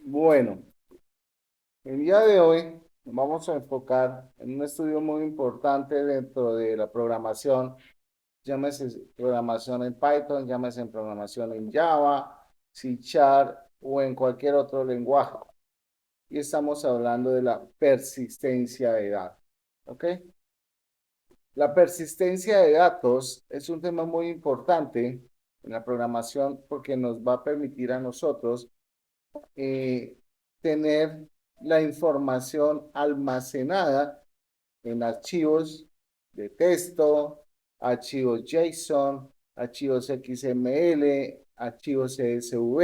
Bueno, el día de hoy nos vamos a enfocar en un estudio muy importante dentro de la programación, llámese programación en Python, llámese en programación en Java, C Sharp o en cualquier otro lenguaje. Y estamos hablando de la persistencia de datos. ¿Ok? La persistencia de datos es un tema muy importante en la programación porque nos va a permitir a nosotros tener la información almacenada en archivos de texto, archivos JSON, archivos XML, archivos CSV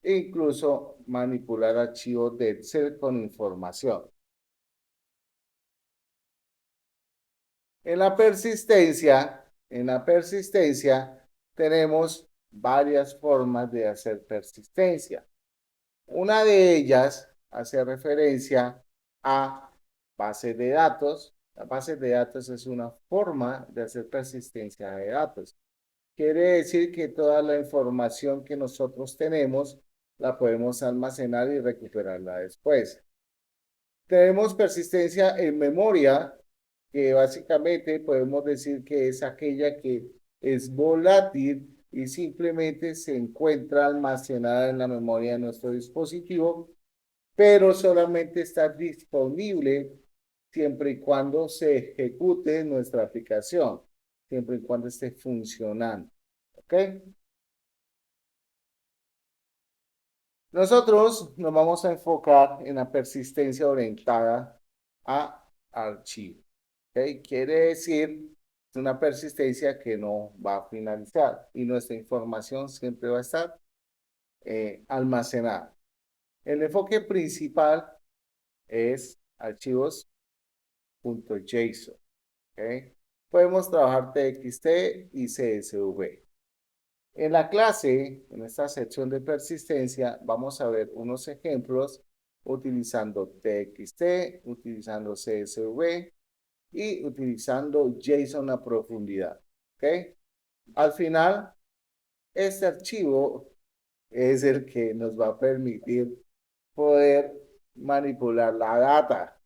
e incluso manipular archivos de Excel con información. En la persistencia tenemos varias formas de hacer persistencia. Una de ellas hace referencia a bases de datos. La base de datos es una forma de hacer persistencia de datos. Quiere decir que toda la información que nosotros tenemos la podemos almacenar y recuperarla después. Tenemos persistencia en memoria, que básicamente podemos decir que es aquella que es volátil y simplemente se encuentra almacenada en la memoria de nuestro dispositivo, pero solamente está disponible siempre y cuando se ejecute nuestra aplicación, siempre y cuando esté funcionando. ¿Ok? Nosotros nos vamos a enfocar en la persistencia orientada a archivo. ¿Ok? Quiere decir, es una persistencia que no va a finalizar y nuestra información siempre va a estar almacenada. El enfoque principal es archivos.json. ¿Ok? Podemos trabajar TXT y CSV. En la clase, en esta sección de persistencia, vamos a ver unos ejemplos utilizando TXT, utilizando CSV y utilizando JSON a profundidad. ¿Ok? Al final, este archivo es el que nos va a permitir poder manipular la data.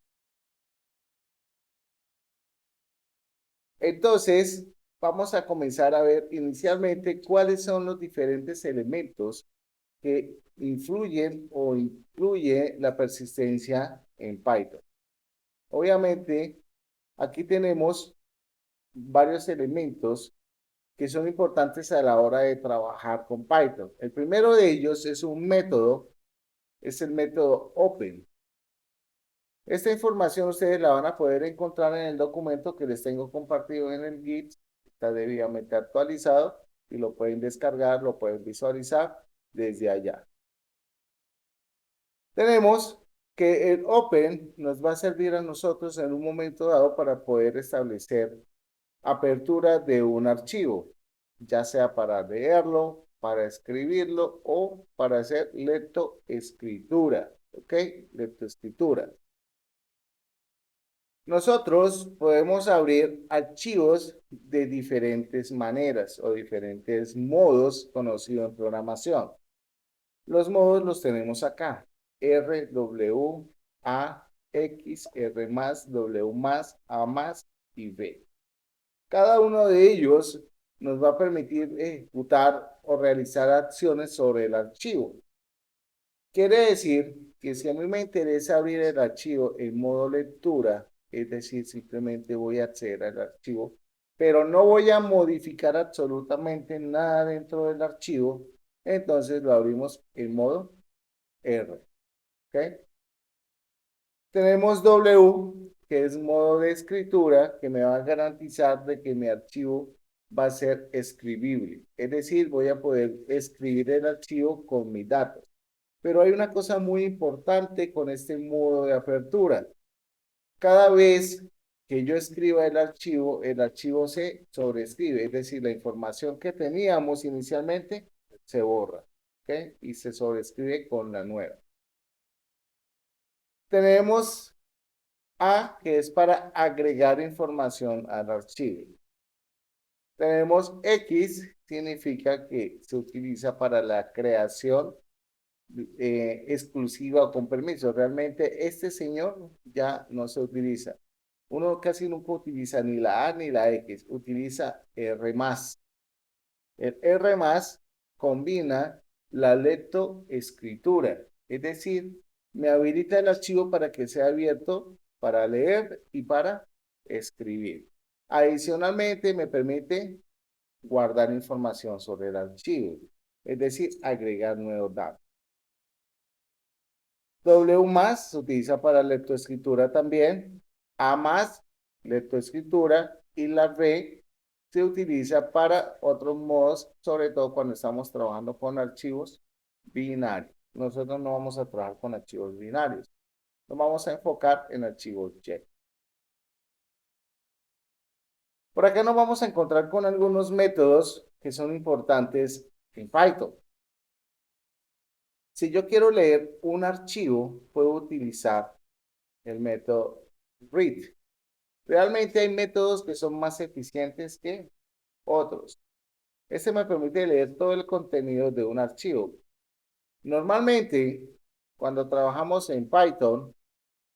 Entonces, vamos a comenzar a ver inicialmente cuáles son los diferentes elementos que influyen o incluye la persistencia en Python. Obviamente, aquí tenemos varios elementos que son importantes a la hora de trabajar con Python. El primero de ellos es un método, es el método open. Esta información ustedes la van a poder encontrar en el documento que les tengo compartido en el Git. Está debidamente actualizado y lo pueden descargar, lo pueden visualizar desde allá. Tenemos que el Open nos va a servir a nosotros en un momento dado para poder establecer apertura de un archivo, ya sea para leerlo, para escribirlo o para hacer lectoescritura. ¿Ok? Lectoescritura. Nosotros podemos abrir archivos de diferentes maneras o diferentes modos conocidos en programación. Los modos los tenemos acá. R, W, A, X, R más, W más, A más y B. Cada uno de ellos nos va a permitir ejecutar o realizar acciones sobre el archivo. Quiere decir que si a mí me interesa abrir el archivo en modo lectura, es decir, simplemente voy a acceder al archivo, pero no voy a modificar absolutamente nada dentro del archivo, entonces lo abrimos en modo R. ¿Ok? Tenemos W, que es modo de escritura, que me va a garantizar de que mi archivo va a ser escribible. Es decir, voy a poder escribir el archivo con mis datos. Pero hay una cosa muy importante con este modo de apertura. Cada vez que yo escriba el archivo se sobrescribe, es decir, la información que teníamos inicialmente se borra, ¿ok? Y se sobrescribe con la nueva. Tenemos A, que es para agregar información al archivo. Tenemos X, significa que se utiliza para la creación exclusiva o con permiso. Realmente este señor ya no se utiliza. Uno casi nunca utiliza ni la A ni la X, utiliza R más. El R más combina la lectoescritura, es decir, me habilita el archivo para que sea abierto para leer y para escribir. Adicionalmente, me permite guardar información sobre el archivo, es decir, agregar nuevos datos. W más se utiliza para lectoescritura también, A más, lectoescritura, y la R se utiliza para otros modos, sobre todo cuando estamos trabajando con archivos binarios. Nosotros no vamos a trabajar con archivos binarios, nos vamos a enfocar en archivos JSON. Por acá nos vamos a encontrar con algunos métodos que son importantes en Python. Si yo quiero leer un archivo, puedo utilizar el método read. Realmente hay métodos que son más eficientes que otros. Este me permite leer todo el contenido de un archivo. Normalmente, cuando trabajamos en Python,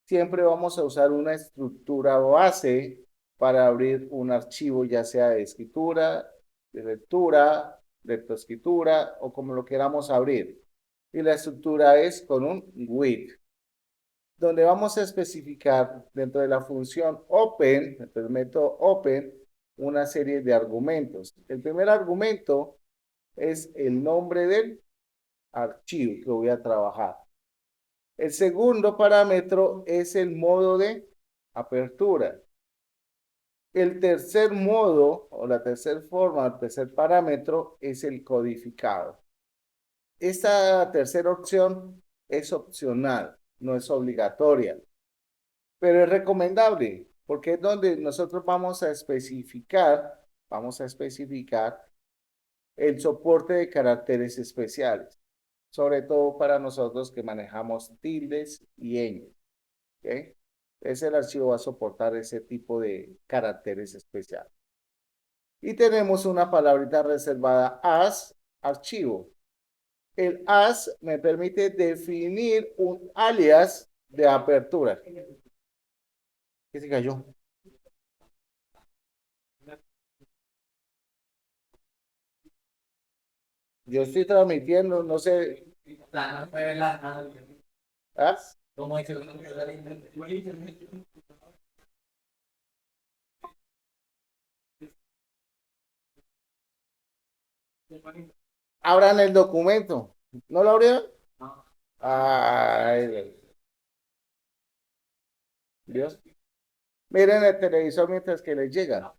siempre vamos a usar una estructura base para abrir un archivo, ya sea de escritura, de lectura, lectoescritura o como lo queramos abrir. Y la estructura es con un with, donde vamos a especificar dentro de la función open, dentro del método open, una serie de argumentos. El primer argumento es el nombre del archivo que voy a trabajar. El segundo parámetro es el modo de apertura. El tercer modo o la tercera forma, el tercer parámetro es el codificado. Esta tercera opción es opcional, no es obligatoria, pero es recomendable porque es donde nosotros vamos a especificar el soporte de caracteres especiales, sobre todo para nosotros que manejamos tildes y ñes. ¿Ok? El archivo va a soportar ese tipo de caracteres especiales. Y tenemos una palabrita reservada as archivo. El as me permite definir un alias de apertura. ¿Qué se cayó? Yo estoy transmitiendo, no sé. ¿Ah? Abran el documento. ¿No lo abrieron? Ay, Dios. Miren el televisor mientras que les llega.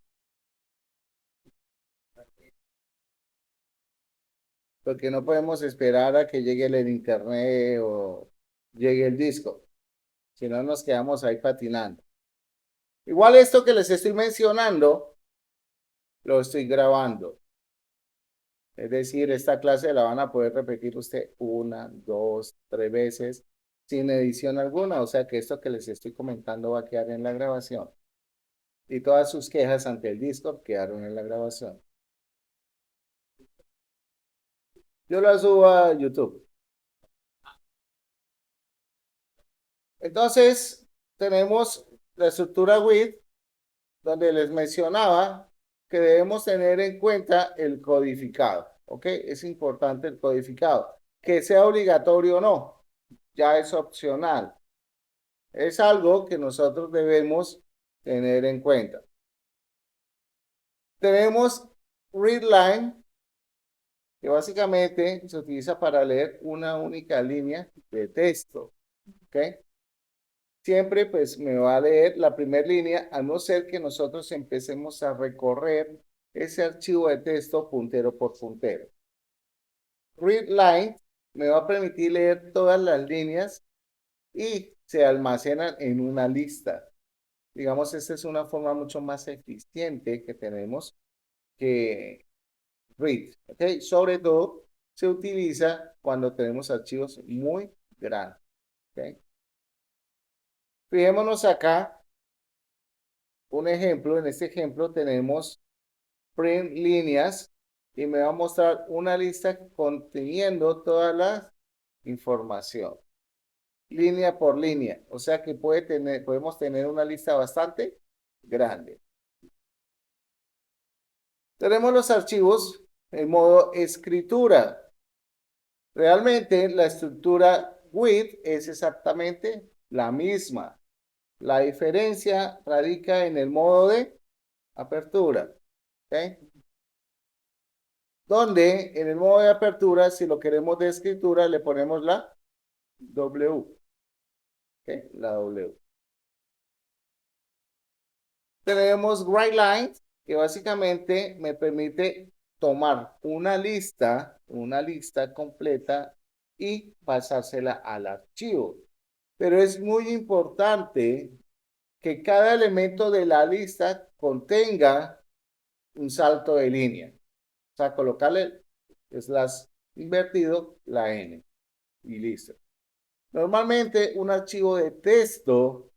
Porque no podemos esperar a que llegue el internet o llegue el disco. Si no, nos quedamos ahí patinando. Igual esto que les estoy mencionando, lo estoy grabando. Es decir, esta clase la van a poder repetir usted una, dos, tres veces sin edición alguna. O sea que esto que les estoy comentando va a quedar en la grabación. Y todas sus quejas ante el Discord quedaron en la grabación. Yo la subo a YouTube. Entonces, tenemos la estructura with, donde les mencionaba que debemos tener en cuenta el codificado. ¿Ok? Es importante el codificado. Que sea obligatorio o no, ya es opcional. Es algo que nosotros debemos tener en cuenta. Tenemos readline, que básicamente se utiliza para leer una única línea de texto. ¿Ok? Siempre pues me va a leer la primera línea, a no ser que nosotros empecemos a recorrer ese archivo de texto puntero por puntero. Readline me va a permitir leer todas las líneas y se almacenan en una lista. Digamos, esta es una forma mucho más eficiente que tenemos que read. ¿Ok? Sobre todo se utiliza cuando tenemos archivos muy grandes. ¿Ok? Fijémonos acá un ejemplo. En este ejemplo tenemos print líneas y me va a mostrar una lista conteniendo todas las información, línea por línea. O sea que podemos tener una lista bastante grande. Tenemos los archivos en modo escritura. Realmente la estructura with es exactamente la misma. La diferencia radica en el modo de apertura. ¿Ok? Donde en el modo de apertura, si lo queremos de escritura, le ponemos la W. ¿Ok? La W. Tenemos WriteLine, que básicamente me permite tomar una lista completa y pasársela al archivo. Pero es muy importante que cada elemento de la lista contenga un salto de línea. O sea, colocarle slash invertido la N y listo. Normalmente un archivo de texto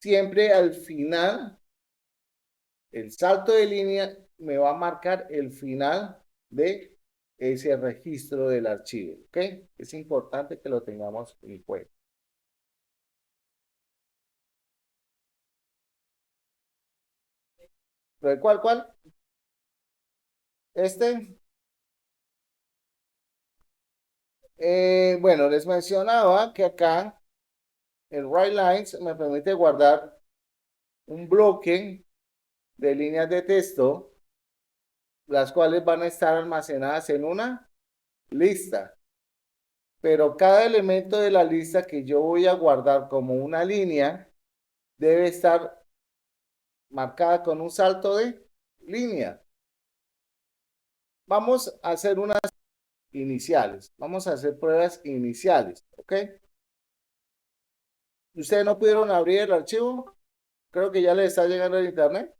siempre al final, el salto de línea me va a marcar el final de ese registro del archivo. ¿Ok? Es importante que lo tengamos en cuenta. ¿Lo de cuál? Este. Bueno, les mencionaba que acá el WriteLines me permite guardar un bloque de líneas de texto, las cuales van a estar almacenadas en una lista. Pero cada elemento de la lista que yo voy a guardar como una línea debe estar marcada con un salto de línea. Vamos a hacer unas iniciales. Vamos a hacer pruebas iniciales, ¿ok? ¿Ustedes no pudieron abrir el archivo? Creo que ya les está llegando el internet.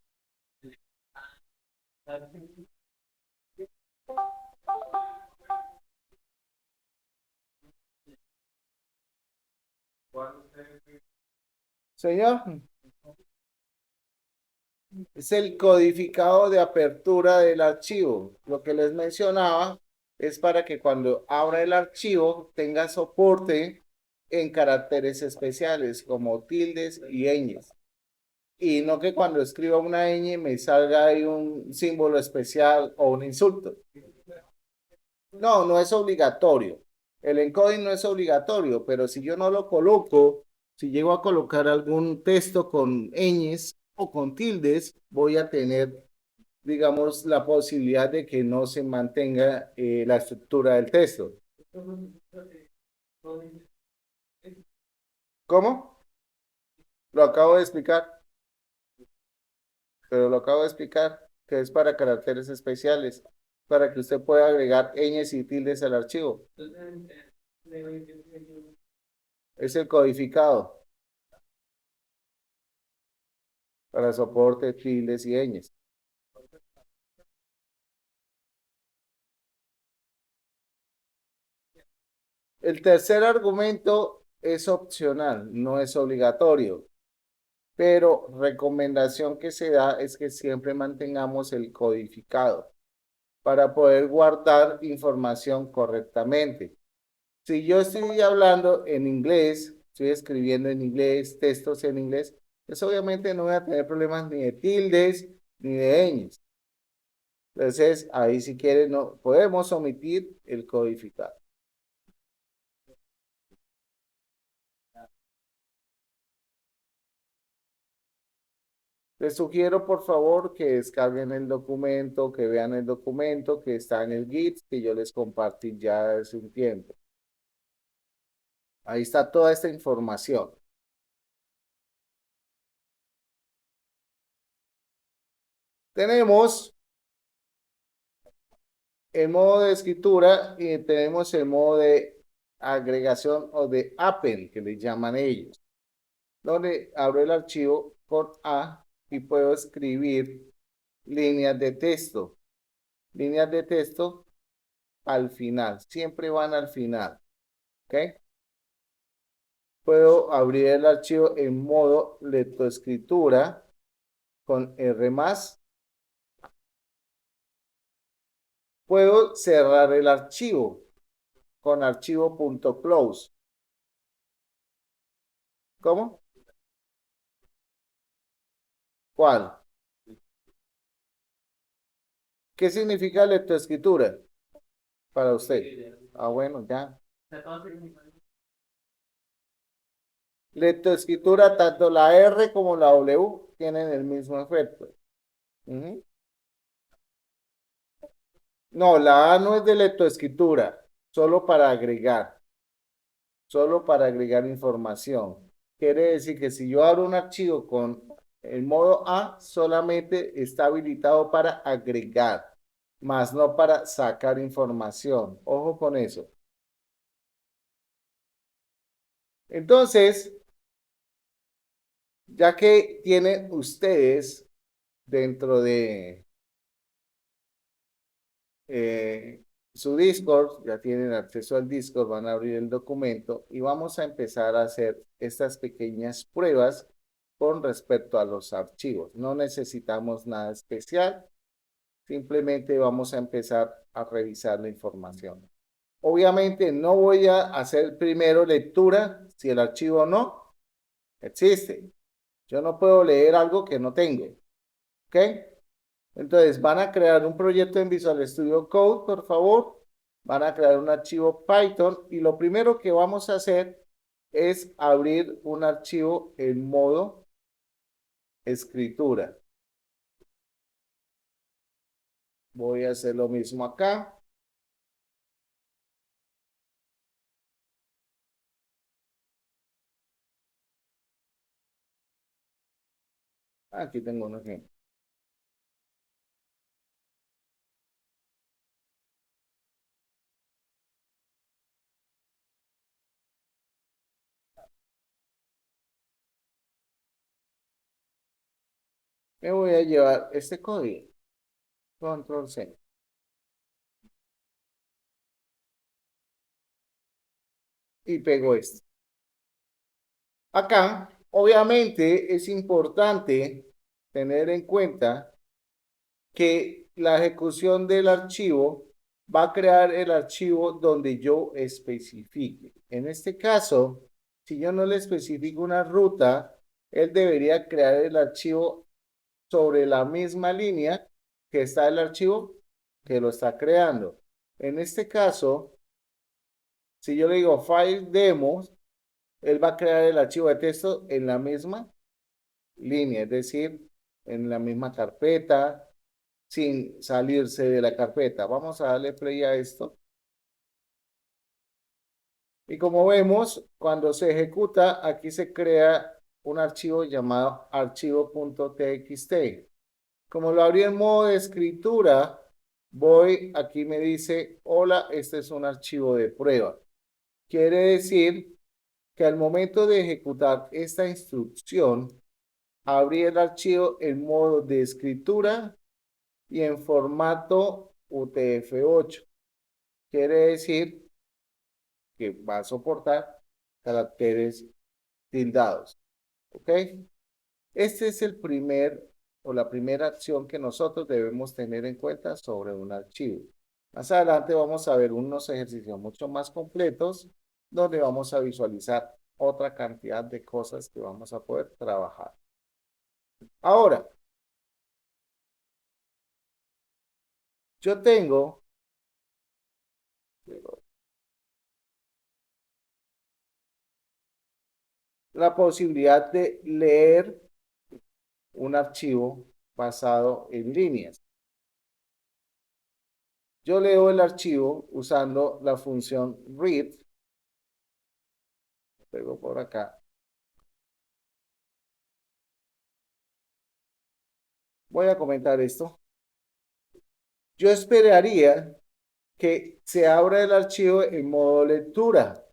Señor, es el codificado de apertura del archivo. Lo que les mencionaba es para que cuando abra el archivo tenga soporte en caracteres especiales como tildes y ñes. Y no que cuando escriba una ñ me salga ahí un símbolo especial o un insulto. No, no es obligatorio. El encoding no es obligatorio, pero si yo no lo coloco, si llego a colocar algún texto con ñes o con tildes, voy a tener, digamos, la posibilidad de que no se mantenga la estructura del texto. ¿Cómo? Lo acabo de explicar, pero lo acabo de explicar, que es para caracteres especiales, para que usted pueda agregar ñes y tildes al archivo. Es el codificado para soporte, tildes y ñes. El tercer argumento es opcional, no es obligatorio, pero recomendación que se da es que siempre mantengamos el codificado para poder guardar información correctamente. Si yo estoy hablando en inglés, estoy escribiendo en inglés, textos en inglés, pues obviamente no voy a tener problemas ni de tildes ni de ñes. Entonces, ahí si quieren, no, podemos omitir el codificado. Les sugiero, por favor, que descarguen el documento, que vean el documento que está en el Git, que yo les compartí ya hace un tiempo. Ahí está toda esta información. Tenemos el modo de escritura y tenemos el modo de agregación o de append, que le llaman ellos, donde abro el archivo con A y puedo escribir líneas de texto. Líneas de texto al final, siempre van al final. ¿Ok? Puedo abrir el archivo en modo lectoescritura con R+. Puedo cerrar el archivo con archivo.close. ¿Cómo? ¿Cuál? ¿Qué significa lectoescritura para usted? Ah, bueno, ya. Lectoescritura, tanto la R como la W tienen el mismo efecto. Ujú. No, la A no es de lectoescritura, solo para agregar, solo para agregar información. Quiere decir que si yo abro un archivo con el modo A, solamente está habilitado para agregar, más no para sacar información. Ojo con eso. Entonces, ya que tienen ustedes dentro de su Discord, ya tienen acceso al Discord, van a abrir el documento y vamos a empezar a hacer estas pequeñas pruebas con respecto a los archivos. No necesitamos nada especial, simplemente vamos a empezar a revisar la información. Obviamente no voy a hacer primero lectura si el archivo no existe. Yo no puedo leer algo que no tengo, ¿ok? Entonces, van a crear un proyecto en Visual Studio Code, por favor. Van a crear un archivo Python y lo primero que vamos a hacer es abrir un archivo en modo escritura. Voy a hacer lo mismo acá. Aquí tengo un ejemplo. Me voy a llevar este código. Control C. Y pego esto. Acá, obviamente, es importante tener en cuenta que la ejecución del archivo va a crear el archivo donde yo especifique. En este caso, si yo no le especifico una ruta, él debería crear el archivo sobre la misma línea que está el archivo que lo está creando. En este caso, si yo le digo file demos, él va a crear el archivo de texto en la misma línea, es decir, en la misma carpeta, sin salirse de la carpeta. Vamos a darle play a esto. Y como vemos, cuando se ejecuta, aquí se crea un archivo llamado archivo.txt. Como lo abrí en modo de escritura, voy, aquí me dice, hola, este es un archivo de prueba. Quiere decir que al momento de ejecutar esta instrucción, abrí el archivo en modo de escritura y en formato UTF-8. Quiere decir que va a soportar caracteres tildados. ¿Ok? Este es el primer o la primera acción que nosotros debemos tener en cuenta sobre un archivo. Más adelante vamos a ver unos ejercicios mucho más completos donde vamos a visualizar otra cantidad de cosas que vamos a poder trabajar. Ahora, yo tengo la posibilidad de leer un archivo basado en líneas. Yo leo el archivo usando la función read, pego por acá. Voy a comentar esto. Yo esperaría que se abra el archivo en modo lectura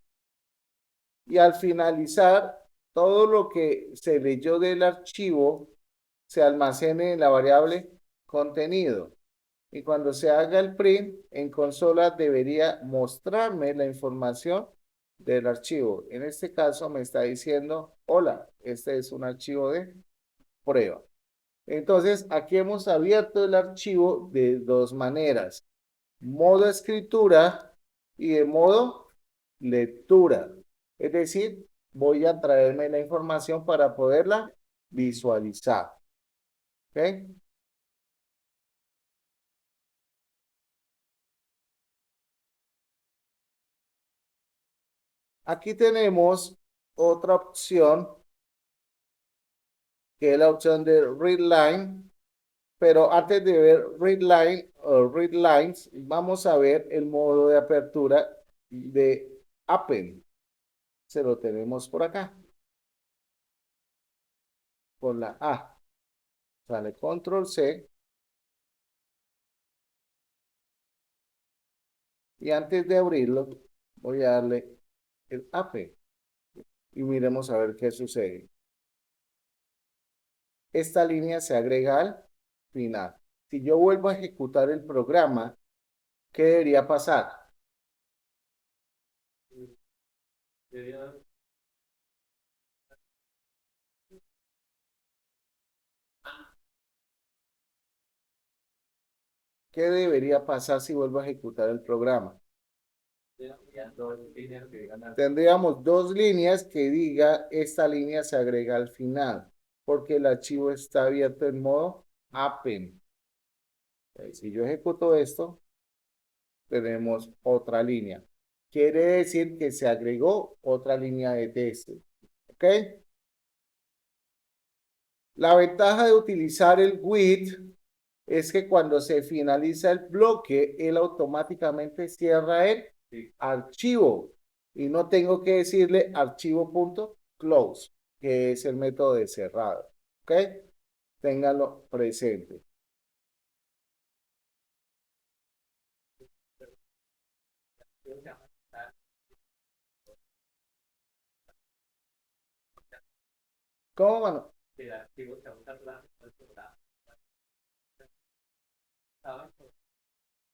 y al finalizar todo lo que se leyó del archivo se almacene en la variable contenido. Y cuando se haga el print en consola debería mostrarme la información del archivo. En este caso me está diciendo, hola, este es un archivo de prueba. Entonces, aquí hemos abierto el archivo de dos maneras. Modo escritura y de modo lectura. Es decir, voy a traerme la información para poderla visualizar. ¿Ok? Aquí tenemos otra opción, que es la opción de Read Line, pero antes de ver Read Line o Read Lines, vamos a ver el modo de apertura de Append. Se lo tenemos por acá, por la A. Sale Control C y antes de abrirlo voy a darle el Append y miremos a ver qué sucede. Esta línea se agrega al final. Si yo vuelvo a ejecutar el programa, ¿qué debería pasar? ¿Qué debería pasar si vuelvo a ejecutar el programa? Tendríamos dos líneas que diga esta línea se agrega al final, porque el archivo está abierto en modo Append. Si yo ejecuto esto, tenemos otra línea. Quiere decir que se agregó otra línea de texto. ¿Ok? La ventaja de utilizar el with es que cuando se finaliza el bloque, él automáticamente cierra el archivo y no tengo que decirle archivo.close, que es el método de cerrado. ¿Ok? Ténganlo presente. ¿Cómo, mano?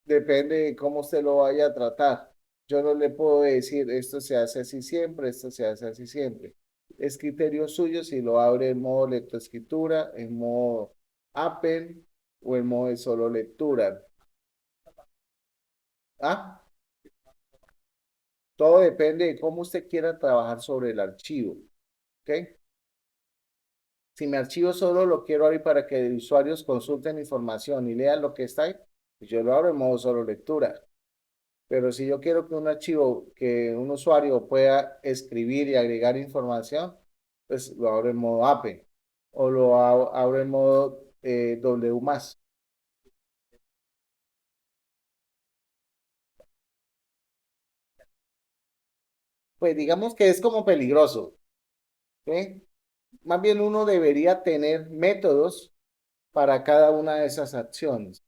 Depende de cómo se lo vaya a tratar. Yo no le puedo decir esto se hace así siempre, esto se hace así siempre. Es criterio suyo si lo abre en modo lectoescritura, en modo Append o en modo de solo lectura. ¿Ah? Todo depende de cómo usted quiera trabajar sobre el archivo. ¿Ok? Si mi archivo solo lo quiero abrir para que usuarios consulten información y lean lo que está ahí, pues yo lo abro en modo solo lectura. Pero si yo quiero que un archivo, que un usuario pueda escribir y agregar información, pues lo abro en modo APE o lo abro en modo W más. Pues digamos que es como peligroso, ¿sí? Más bien uno debería tener métodos para cada una de esas acciones.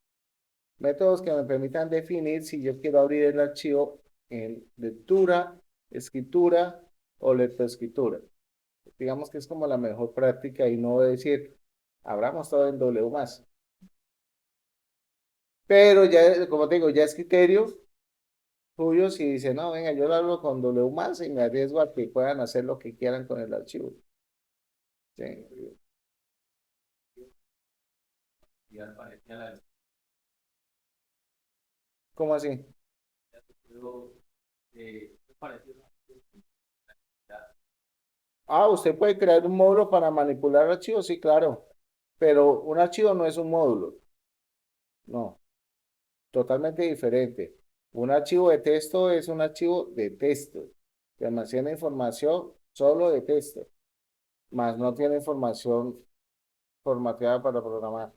Métodos que me permitan definir si yo quiero abrir el archivo en lectura, escritura o lectoescritura. Digamos que es como la mejor práctica y no decir, abramos todo en W más. Pero ya, como te digo, ya es criterio tuyo si dice, no, venga, yo lo hablo con W más y me arriesgo a que puedan hacer lo que quieran con el archivo. Sí. ¿Cómo así? Ah, usted puede crear un módulo para manipular archivos, sí, claro. Pero un archivo no es un módulo, no, totalmente diferente. Un archivo de texto es un archivo de texto que almacena información solo de texto, más no tiene información formateada para programar.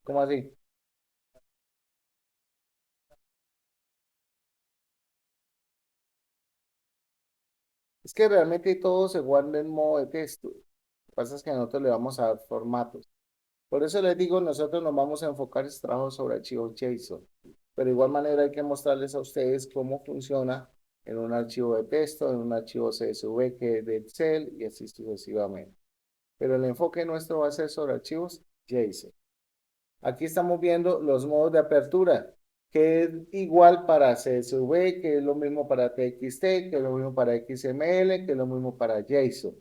¿Cómo así? Es que realmente todo se guarda en modo de texto. Lo que pasa es que nosotros le vamos a dar formatos. Por eso les digo, nosotros nos vamos a enfocar en trabajo sobre archivos JSON. Pero de igual manera hay que mostrarles a ustedes cómo funciona en un archivo de texto, en un archivo CSV que es de Excel y así sucesivamente. Pero el enfoque nuestro va a ser sobre archivos JSON. Aquí estamos viendo los modos de apertura, que es igual para CSV, que es lo mismo para TXT, que es lo mismo para XML, que es lo mismo para JSON.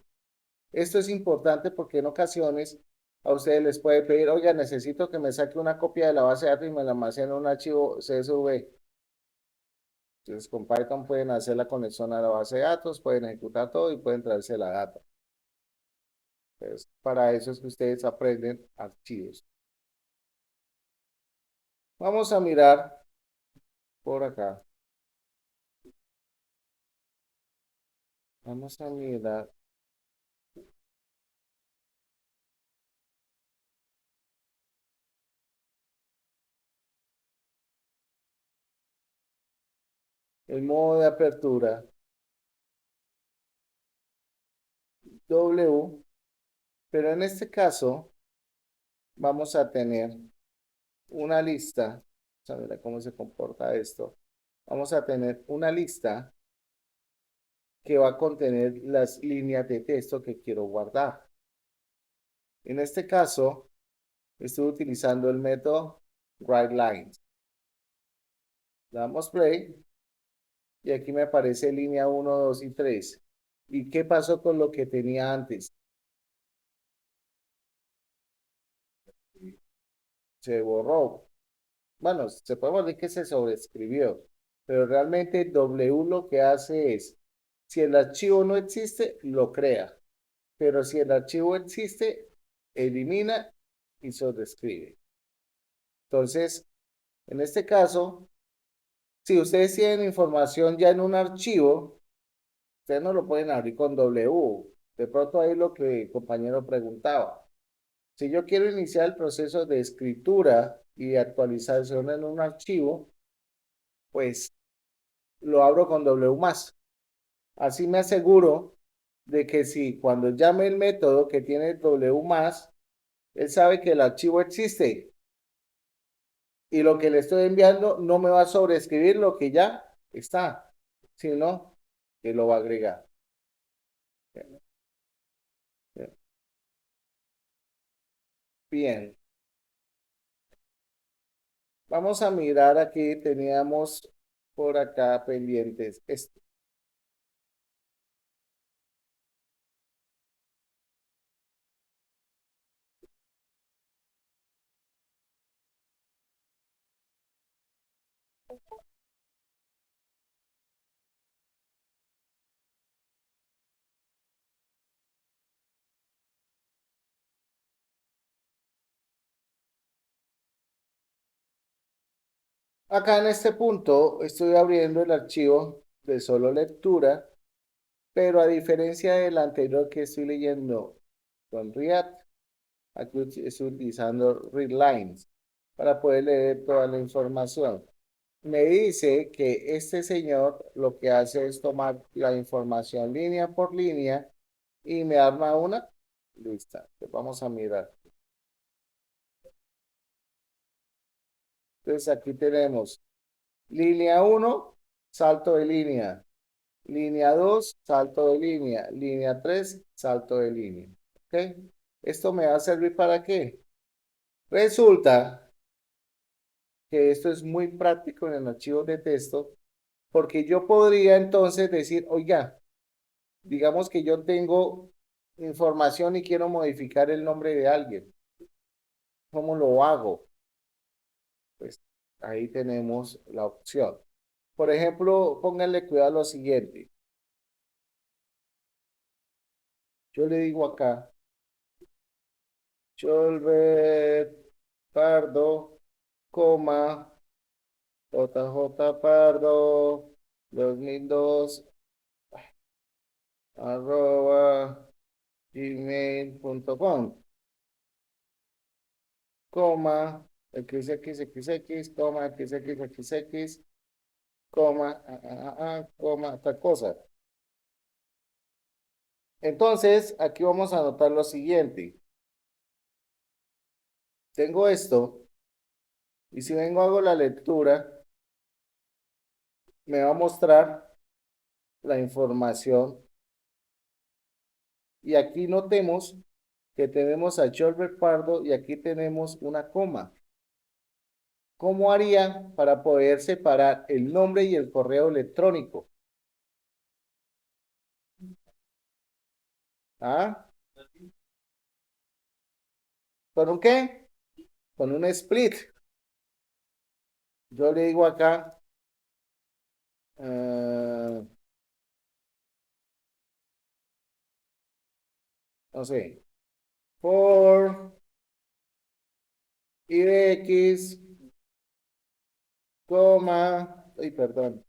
Esto es importante porque en ocasiones A ustedes les puede pedir, oiga, necesito que me saque una copia de la base de datos y me la almacene en un archivo CSV. Entonces, con Python pueden hacer la conexión a la base de datos, pueden ejecutar todo y pueden traerse la data. Entonces, para eso es que ustedes aprenden archivos. Vamos a mirar por acá. Vamos a mirar el modo de apertura W, pero en este caso vamos a tener una lista. Vamos a ver cómo se comporta esto. Vamos a tener una lista que va a contener las líneas de texto que quiero guardar. En este caso, estoy utilizando el método WriteLines. Damos play y aquí me aparece línea uno, 2 y 3. ¿Y qué pasó con lo que tenía antes? Se borró. Bueno, se puede decir que se sobreescribió, pero realmente W lo que hace es, si el archivo no existe, lo crea, pero si el archivo existe, elimina y sobreescribe. Entonces, en este caso, si ustedes tienen información ya en un archivo, ustedes no lo pueden abrir con W. De pronto ahí lo que el compañero preguntaba. Si yo quiero iniciar el proceso de escritura y de actualización en un archivo, pues lo abro con W más. Así me aseguro de que si cuando llame el método que tiene W más, él sabe que el archivo existe y lo que le estoy enviando no me va a sobreescribir lo que ya está, sino que lo va a agregar. Bien, vamos a mirar aquí, teníamos por acá pendientes. Acá en este punto estoy abriendo el archivo de solo lectura, pero a diferencia del anterior que estoy leyendo con React, aquí estoy utilizando readlines para poder leer toda la información. Me dice que este señor lo que hace es tomar la información línea por línea y me arma una lista. Pues vamos a mirar. Entonces aquí tenemos línea uno, salto de línea. Línea 2, salto de línea. Línea 3, salto de línea. ¿Ok? ¿Esto me va a servir para qué? Resulta que esto es muy práctico en el archivo de texto, porque yo podría entonces decir, oiga, digamos que yo tengo información y quiero modificar el nombre de alguien. ¿Cómo lo hago? Pues ahí tenemos la opción. Por ejemplo, pónganle cuidado a lo siguiente. Yo le digo acá, Cholbert Pardo, coma, JJ Pardo, 2002, arroba gmail.com, coma, XXXX, coma, XXXX, coma, coma, tal cosa. Entonces, aquí vamos a anotar lo siguiente. Tengo esto, y si vengo hago la lectura, me va a mostrar la información. Y aquí notemos que tenemos a Cholbert Pardo y aquí tenemos una coma. ¿Cómo haría para poder separar el nombre y el correo electrónico? ¿Ah? ¿Con un qué? Con un split. Yo le digo acá, eh, no sé, for y de x, coma, ay, perdón,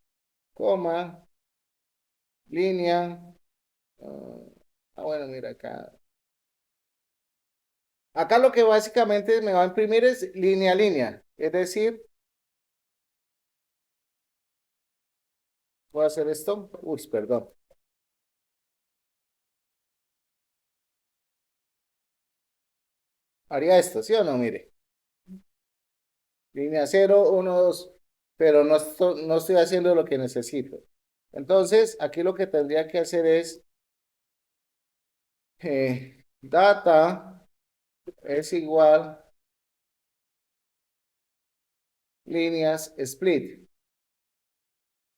coma, línea. Bueno, mira acá. Acá lo que básicamente me va a imprimir es línea a línea. Es decir, voy a hacer esto. Uy, perdón. Haría esto, ¿sí o no? Mire. Línea cero, uno, 2. Pero no estoy haciendo lo que necesito. Entonces, aquí lo que tendría que hacer es data es igual líneas split.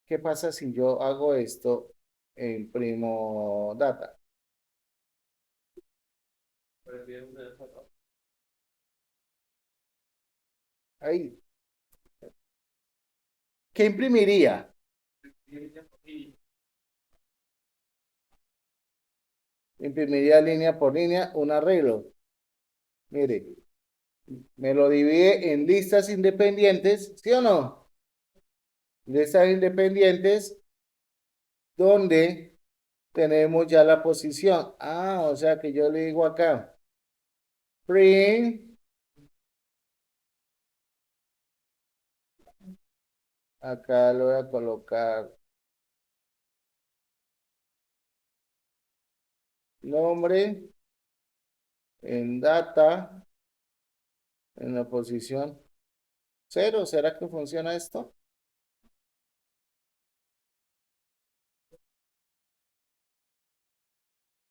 ¿Qué pasa si yo hago esto e imprimo data? Ahí, ¿qué imprimiría? Imprimiría línea por línea un arreglo. Mire, me lo divide en listas independientes, ¿sí o no? Listas independientes donde tenemos ya la posición. Ah, o sea que yo le digo acá, print, acá le voy a colocar nombre en data, en la posición cero. ¿Será que funciona esto?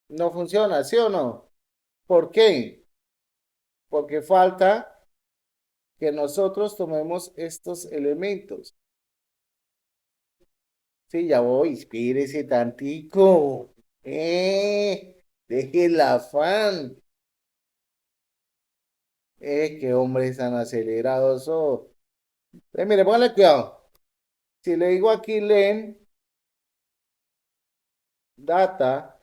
No funciona, ¿sí o no? ¿Por qué? Porque falta que nosotros tomemos estos elementos. Sí, ya voy, espírese tantico. Deje el afán. Qué hombres tan acelerados. Oh. Mire, póngale cuidado. Si le digo aquí len, data,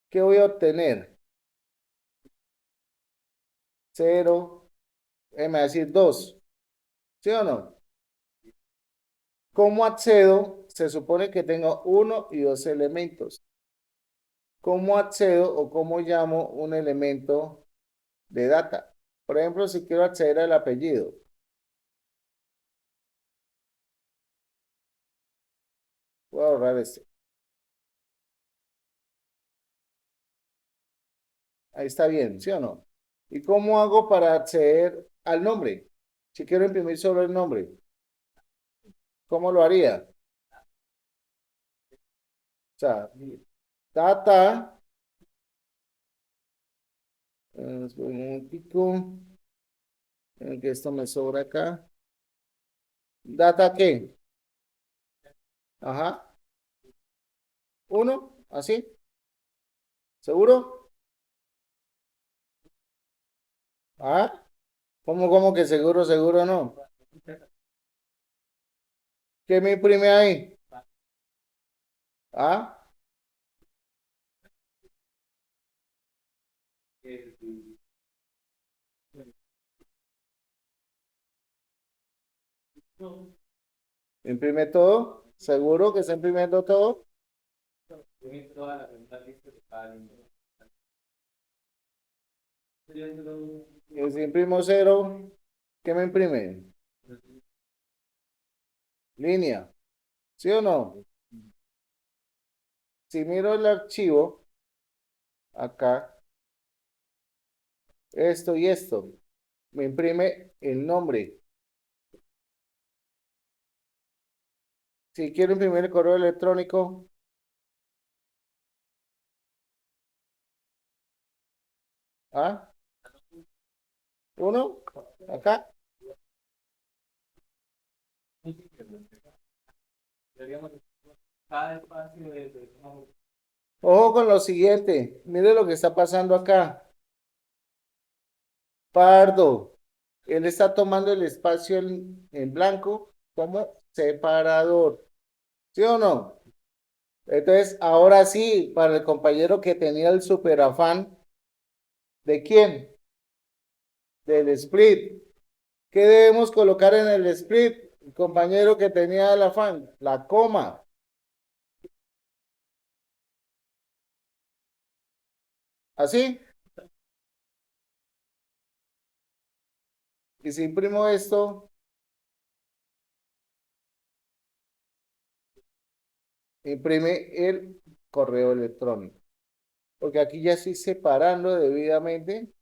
¿qué voy a obtener? Cero, me va a decir 2. ¿Sí o no? ¿Cómo accedo? Se supone que tengo uno y dos elementos. ¿Cómo accedo o cómo llamo un elemento de data? Por ejemplo, si quiero acceder al apellido, voy a ahorrar este. Ahí está bien, ¿sí o no? ¿Y cómo hago para acceder al nombre? Si quiero imprimir solo el nombre, ¿cómo lo haría? O sea, data, espera un momentico, que esto me sobra acá. ¿Data qué? Ajá, uno, así, ¿seguro? ¿Ah? ¿Cómo que seguro, seguro no? ¿Qué me imprime ahí? ¿Ah? ¿Imprime todo? ¿Seguro que está imprimiendo todo? Y si imprimo cero, ¿qué me imprime? Línea, ¿sí o no? Si miro el archivo, acá, esto y esto, me imprime el nombre. Si quiero imprimir el correo electrónico, ¿ah? Uno, acá. Ojo con lo siguiente. Mire lo que está pasando acá. Pardo. Él está tomando el espacio en blanco como separador. ¿Sí o no? Entonces, ahora sí, para el compañero que tenía el super afán, ¿de quién? Del split. ¿Qué debemos colocar en el split? El compañero que tenía el afán, la coma. ¿Así? Y si imprimo esto, imprime el correo electrónico. Porque aquí ya estoy separando debidamente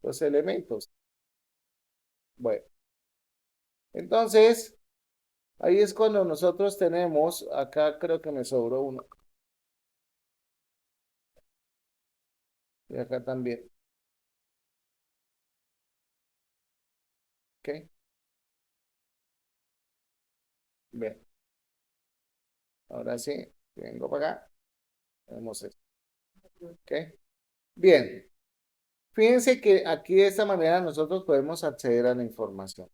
los elementos. Bueno, entonces, ahí es cuando nosotros tenemos, acá creo que me sobró uno, y acá también. ¿Ok? Bien, ahora sí, vengo para acá, vemos esto. ¿Ok? Bien, fíjense que aquí de esta manera nosotros podemos acceder a la información.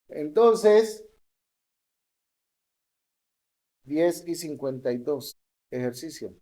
Entonces, 10:52, ejercicio.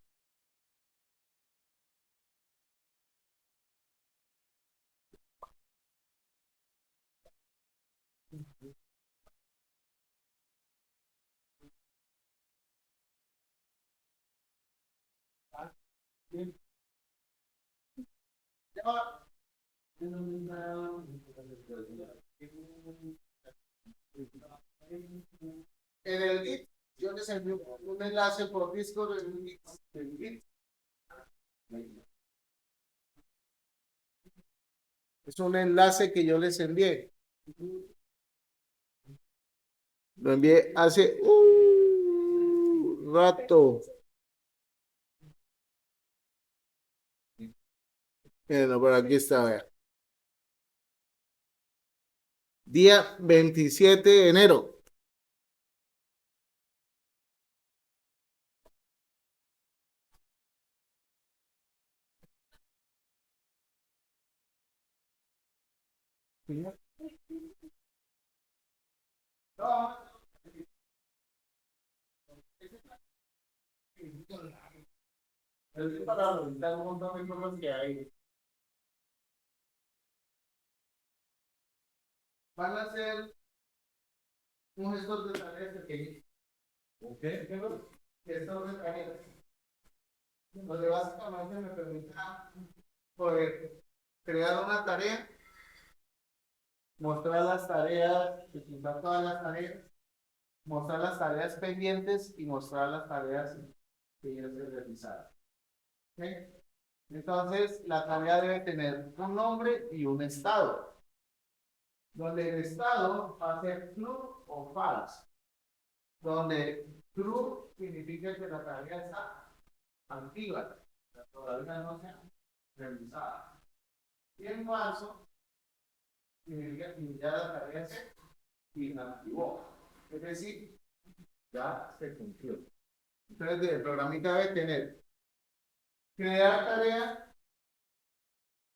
En el Git, yo les envío un enlace por Discord en Git. Es un enlace que yo les envié. Lo envié hace rato. Bueno, por aquí está, vea. Día 27 de enero. Van a hacer un gestor de tareas pequeñito. ¿Ok? Gestor de tareas. Donde básicamente me permita poder crear una tarea, mostrar las tareas, presentar todas las tareas, mostrar las tareas pendientes y mostrar las tareas que ya se realizaron. ¿Ok? Entonces, la tarea debe tener un nombre y un estado, donde el estado va a ser true o false, donde true significa que la tarea está activa, todavía no se ha realizada. Y en falso significa que ya la tarea se inactivó, es decir, ya se cumplió. Entonces, el programita debe tener crear tarea,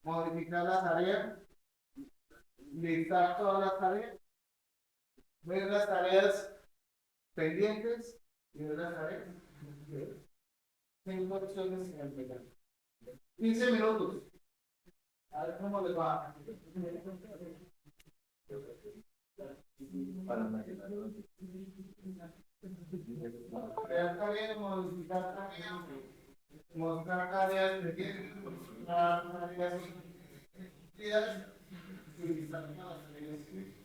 modificar la tarea, listar todas las tareas, ver las tareas pendientes y ver las tareas. Tengo opciones en el menú. 15 minutos. A ver cómo les va. Crear tareas, modificar tareas, mostrar tareas pendientes, mostrar tareas cumplidas y listar todas las tareas.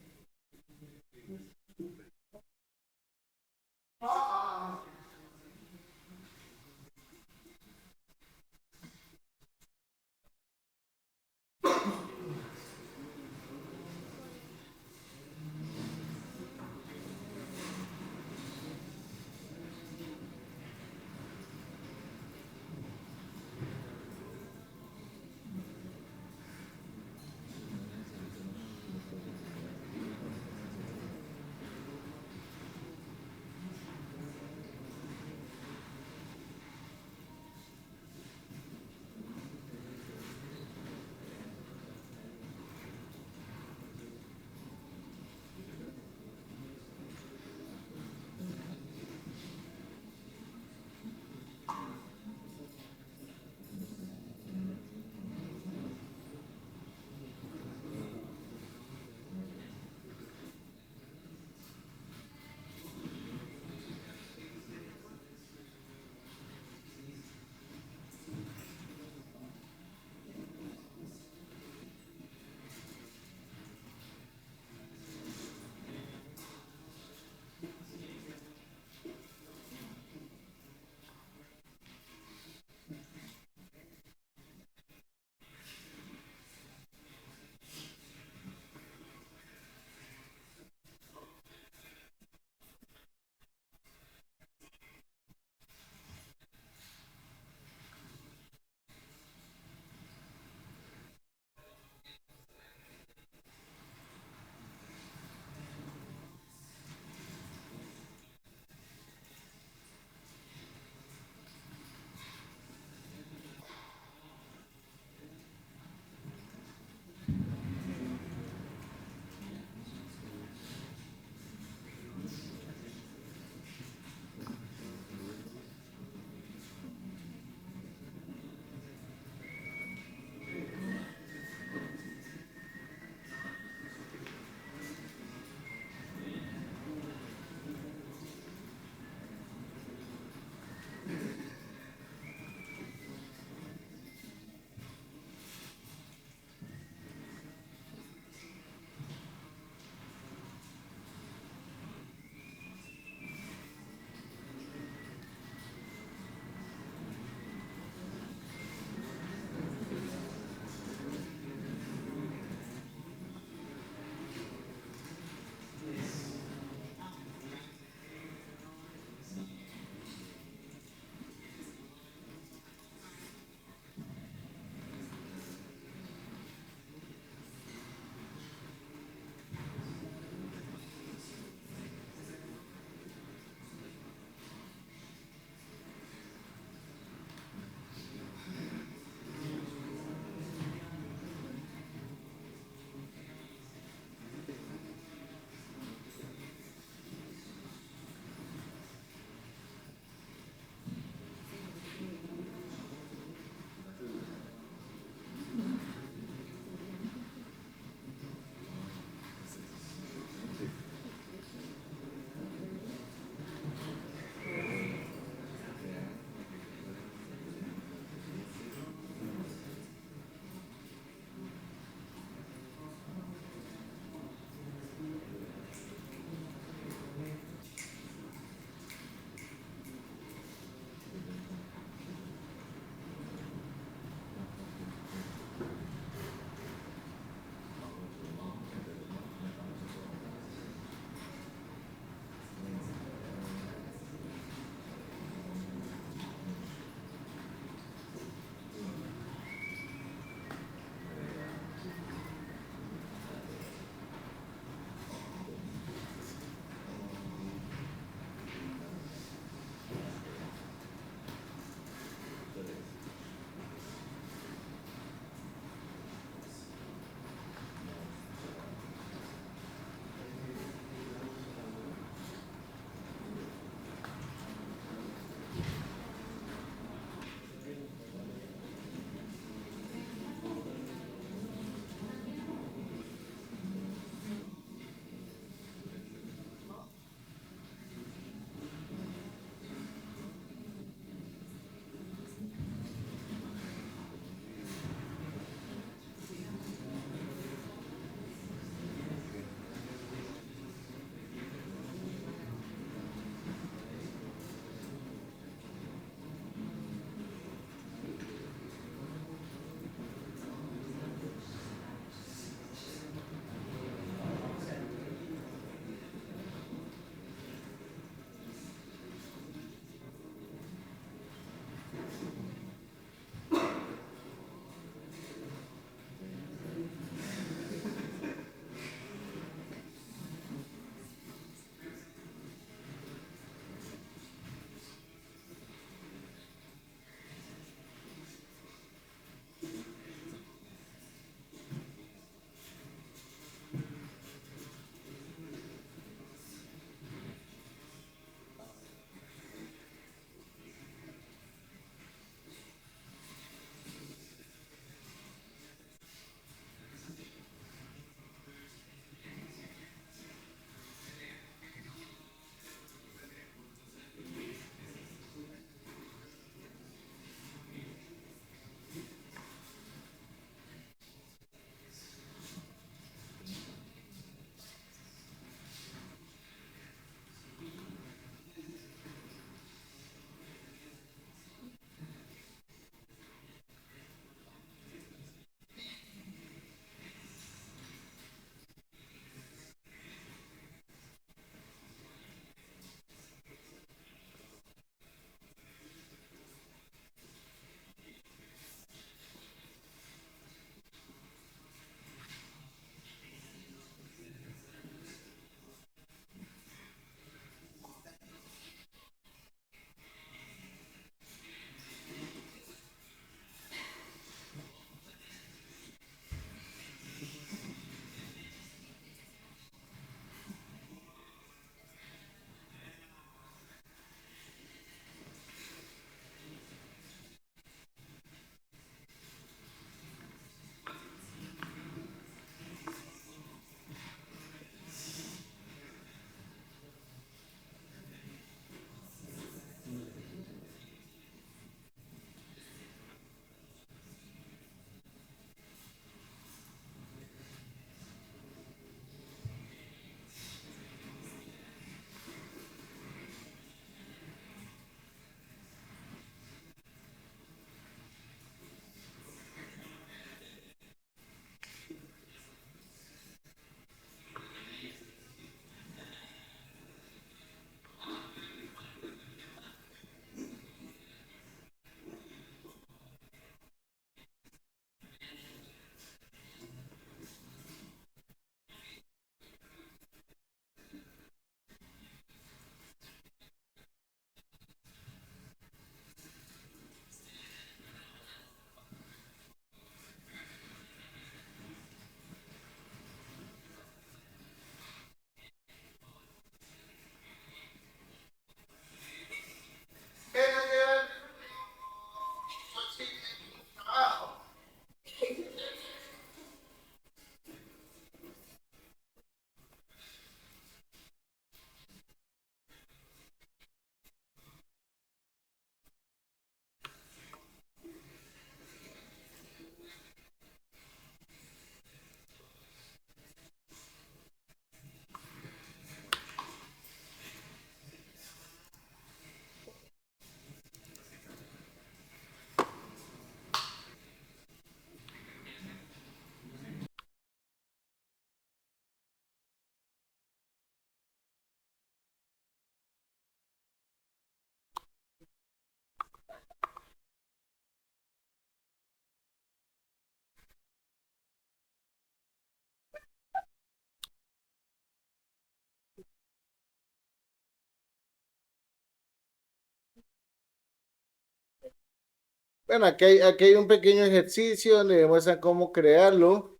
Bueno, aquí hay un pequeño ejercicio donde demuestran cómo crearlo.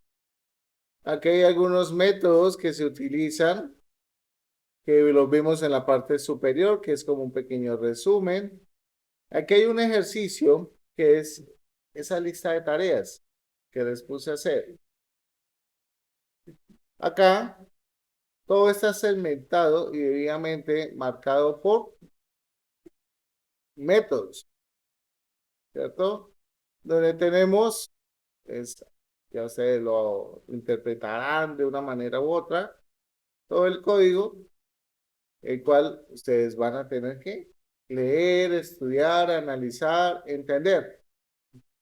Aquí hay algunos métodos que se utilizan, que los vimos en la parte superior, que es como un pequeño resumen. Aquí hay un ejercicio que es esa lista de tareas que les puse a hacer. Acá todo está segmentado y debidamente marcado por métodos, ¿cierto? Donde tenemos, es, ya ustedes lo interpretarán de una manera u otra, todo el código, el cual ustedes van a tener que leer, estudiar, analizar, entender.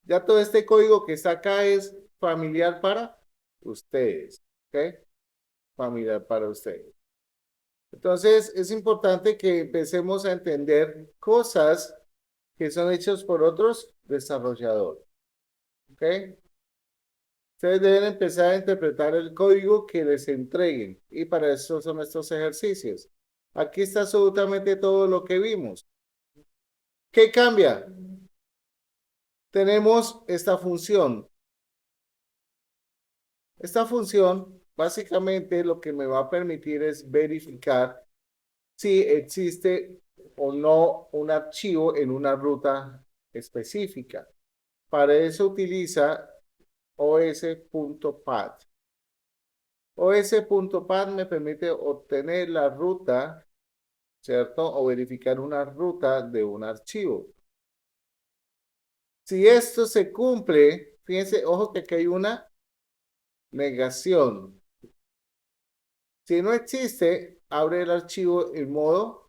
Ya todo este código que está acá es familiar para ustedes, ¿ok? Familiar para ustedes. Entonces, es importante que empecemos a entender cosas que son hechas por otros desarrolladores, ¿ok? Ustedes deben empezar a interpretar el código que les entreguen y para eso son estos ejercicios. Aquí está absolutamente todo lo que vimos. ¿Qué cambia? Tenemos esta función. Esta función básicamente lo que me va a permitir es verificar si existe o no un archivo en una ruta específica. Para eso utiliza os.path. os.path me permite obtener la ruta, ¿cierto? O verificar una ruta de un archivo. Si esto se cumple, fíjense, ojo que aquí hay una negación. Si no existe, abre el archivo en modo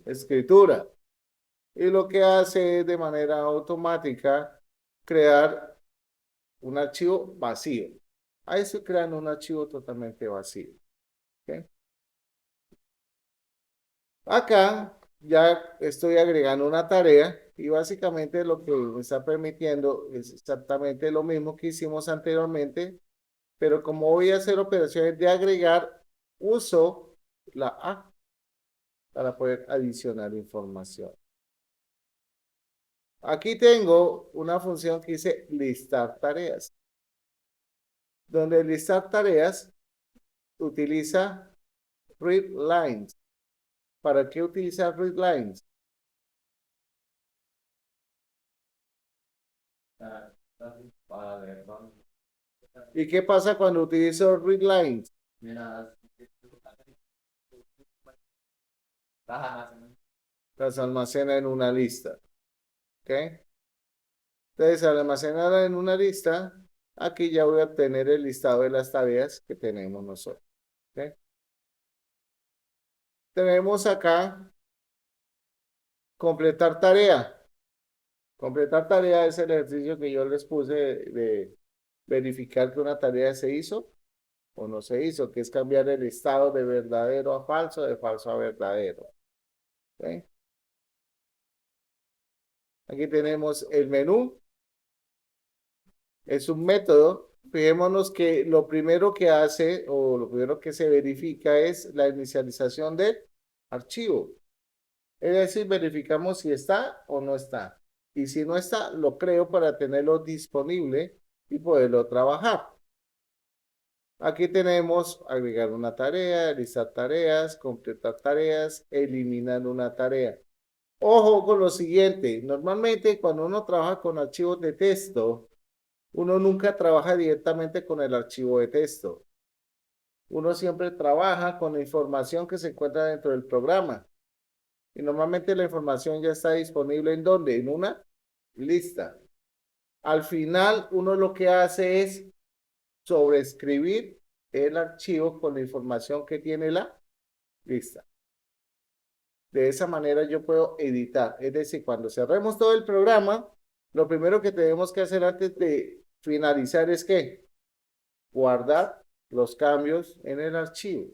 escritura. Y lo que hace es de manera automática crear un archivo vacío. Ahí estoy creando un archivo totalmente vacío. ¿Ok? Acá ya estoy agregando una tarea y básicamente lo que me está permitiendo es exactamente lo mismo que hicimos anteriormente, pero como voy a hacer operaciones de agregar, uso la A para poder adicionar información. Aquí tengo una función que dice listar tareas, donde listar tareas utiliza read lines. ¿Para qué utiliza read lines? ¿Y qué pasa cuando utilizo read lines? Las almacena en una lista. ¿Ok? Entonces, al almacenarla en una lista, aquí ya voy a obtener el listado de las tareas que tenemos nosotros. ¿Ok? Tenemos acá completar tarea. Completar tarea es el ejercicio que yo les puse de verificar que una tarea se hizo o no se hizo, que es cambiar el estado de verdadero a falso, de falso a verdadero. ¿Ok? Aquí tenemos el menú, es un método. Fijémonos que lo primero que hace o lo primero que se verifica es la inicialización del archivo. Es decir, verificamos si está o no está. Y si no está, lo creo para tenerlo disponible y poderlo trabajar. Aquí tenemos agregar una tarea, listar tareas, completar tareas, eliminar una tarea. Ojo con lo siguiente, normalmente cuando uno trabaja con archivos de texto, uno nunca trabaja directamente con el archivo de texto. Uno siempre trabaja con la información que se encuentra dentro del programa. Y normalmente la información ya está disponible ¿en dónde? En una lista. Al final, uno lo que hace es sobreescribir el archivo con la información que tiene la lista. De esa manera yo puedo editar. Es decir, cuando cerremos todo el programa, lo primero que tenemos que hacer antes de finalizar es que guardar los cambios en el archivo.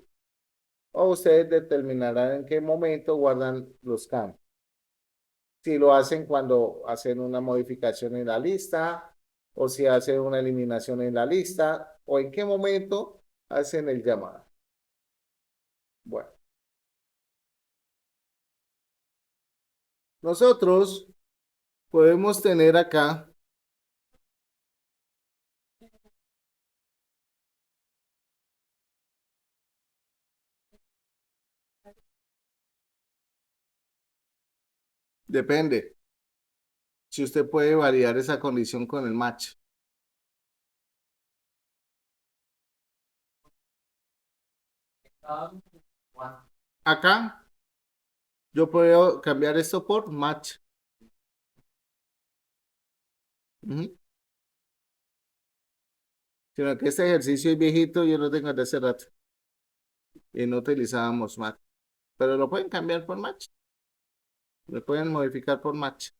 O ustedes determinarán en qué momento guardan los cambios. Si lo hacen cuando hacen una modificación en la lista, o si hacen una eliminación en la lista, o en qué momento hacen el llamado. Bueno, nosotros Podemos tener acá, depende, si usted puede validar esa condición con el match. Acá yo puedo cambiar esto por match. Ujú. Sino que este ejercicio es viejito, yo lo tengo desde hace rato y no utilizábamos match. Pero lo pueden cambiar por match, lo pueden modificar por match.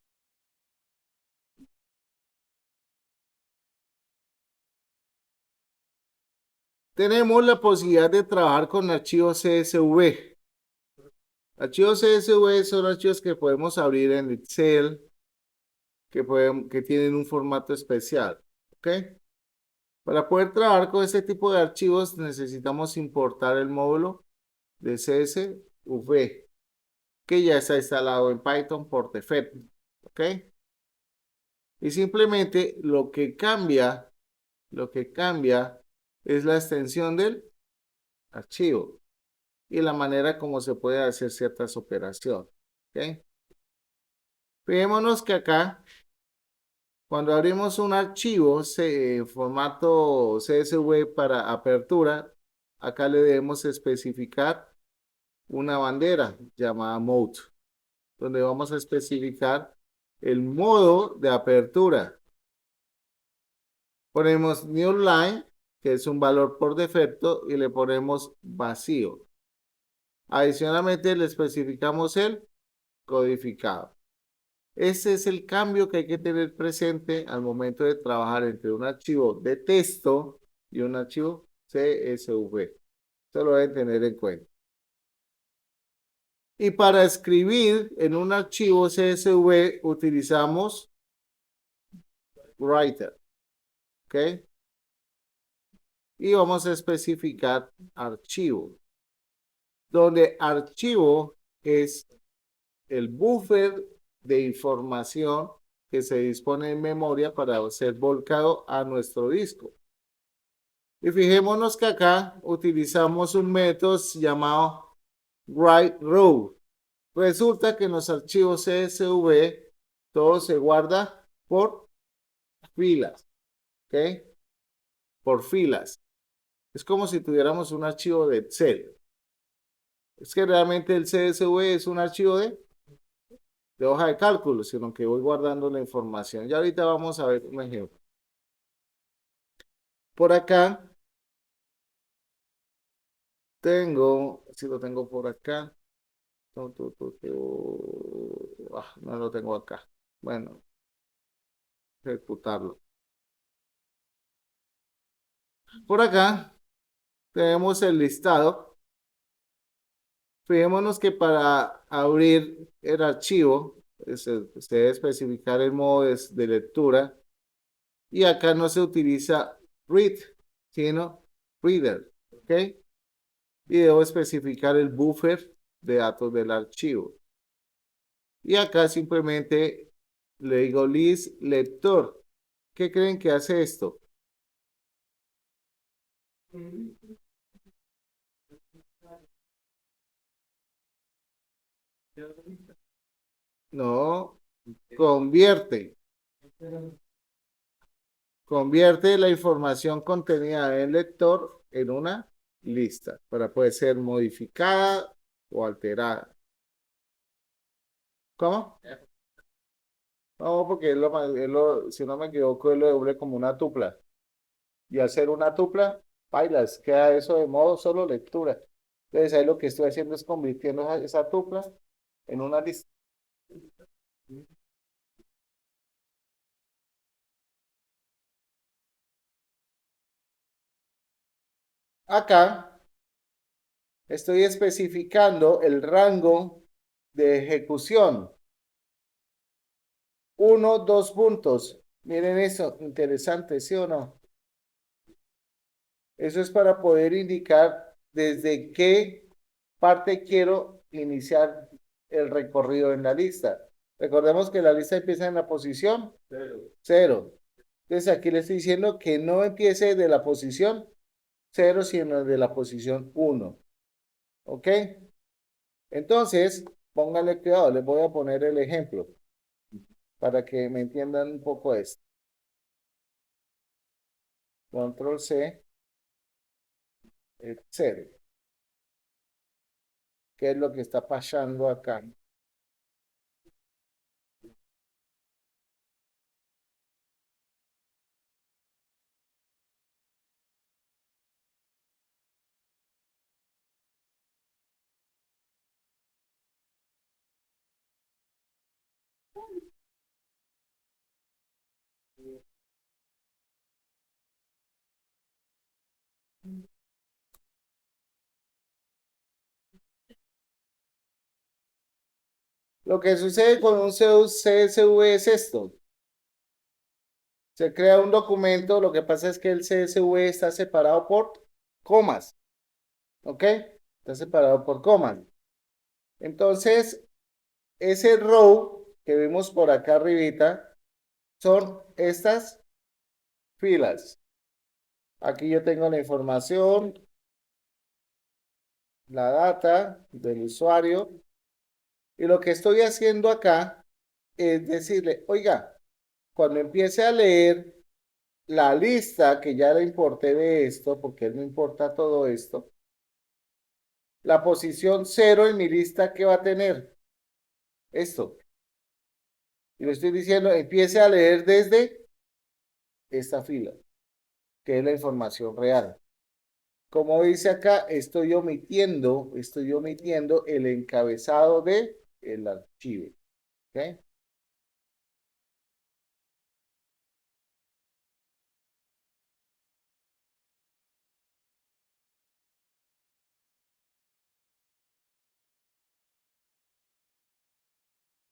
Tenemos la posibilidad de trabajar con archivos CSV. Archivos CSV son archivos que podemos abrir en Excel, que tienen un formato especial. ¿Ok? Para poder trabajar con este tipo de archivos necesitamos importar el módulo de CSV, que ya está instalado en Python por defecto. ¿Ok? Y simplemente lo que cambia es la extensión del archivo y la manera como se puede hacer ciertas operaciones. ¿Ok? Fijémonos que acá, cuando abrimos un archivo formato CSV para apertura, acá le debemos especificar una bandera llamada mode, donde vamos a especificar el modo de apertura. Ponemos new line, que es un valor por defecto, y le ponemos vacío. Adicionalmente le especificamos el codificado. Ese es el cambio que hay que tener presente al momento de trabajar entre un archivo de texto y un archivo CSV. Eso lo deben tener en cuenta. Y para escribir en un archivo CSV utilizamos writer, ¿ok? Y vamos a especificar archivo, donde archivo es el buffer de información que se dispone en memoria para ser volcado a nuestro disco. Y fijémonos que acá utilizamos un método llamado write row. Resulta que en los archivos CSV todo se guarda por filas, ¿ok? Por filas. Es como si tuviéramos un archivo de Excel. Es que realmente el CSV es un archivo de hoja de cálculo, sino que voy guardando la información. Y ahorita vamos a ver un ejemplo. Por acá tengo, si lo tengo por acá, no lo tengo acá. Bueno, ejecutarlo. Por acá tenemos el listado. Fijémonos que para abrir el archivo, se debe especificar el modo de lectura y acá no se utiliza read, sino reader, ¿ok? Y debo especificar el buffer de datos del archivo. Y acá simplemente le digo list lector. ¿Qué creen que hace esto? No, convierte. Convierte la información contenida en el lector en una lista para poder ser modificada o alterada. ¿Cómo? No, porque si no me equivoco, él lo doble como una tupla. Y al ser una tupla, bailas, queda eso de modo solo lectura. Entonces ahí lo que estoy haciendo es convirtiendo esa tupla en una lista. Acá estoy especificando el rango de ejecución. Uno, dos puntos. Miren eso, interesante, ¿sí o no? Eso es para poder indicar desde qué parte quiero iniciar el recorrido en la lista. Recordemos que la lista empieza en la posición cero. Entonces aquí le estoy diciendo que no empiece de la posición cero, sino de la posición uno. ¿Ok? Entonces, pónganle cuidado, les voy a poner el ejemplo para que me entiendan un poco esto. Control C, cero. ¿Qué es lo que está pasando acá? Lo que sucede con un CSV es esto. Se crea un documento, lo que pasa es que el CSV está separado por comas, ¿ok? Está separado por comas. Entonces, ese row que vemos por acá arribita son estas filas. Aquí yo tengo la información, la data del usuario, y lo que estoy haciendo acá es decirle, oiga, cuando empiece a leer la lista que ya le importé de esto, porque él me importa todo esto, la posición cero en mi lista, ¿qué va a tener? Esto. Y le estoy diciendo, empiece a leer desde esta fila, que es la información real. Como dice acá, estoy omitiendo el encabezado de el archivo. ¿Ok?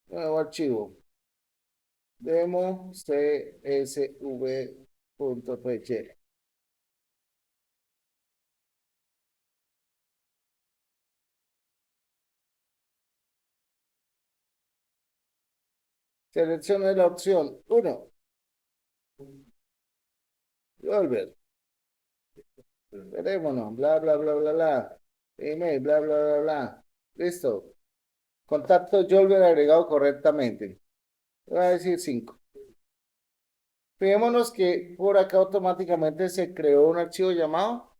Nuevo archivo. Demo csv.py. Seleccione la opción uno. Volver. Verémonos. Bla, bla, bla, bla, bla. Email, bla, bla, bla, bla. Listo. Contacto Jolver agregado correctamente. Voy a decir 5. Fijémonos que por acá automáticamente se creó un archivo llamado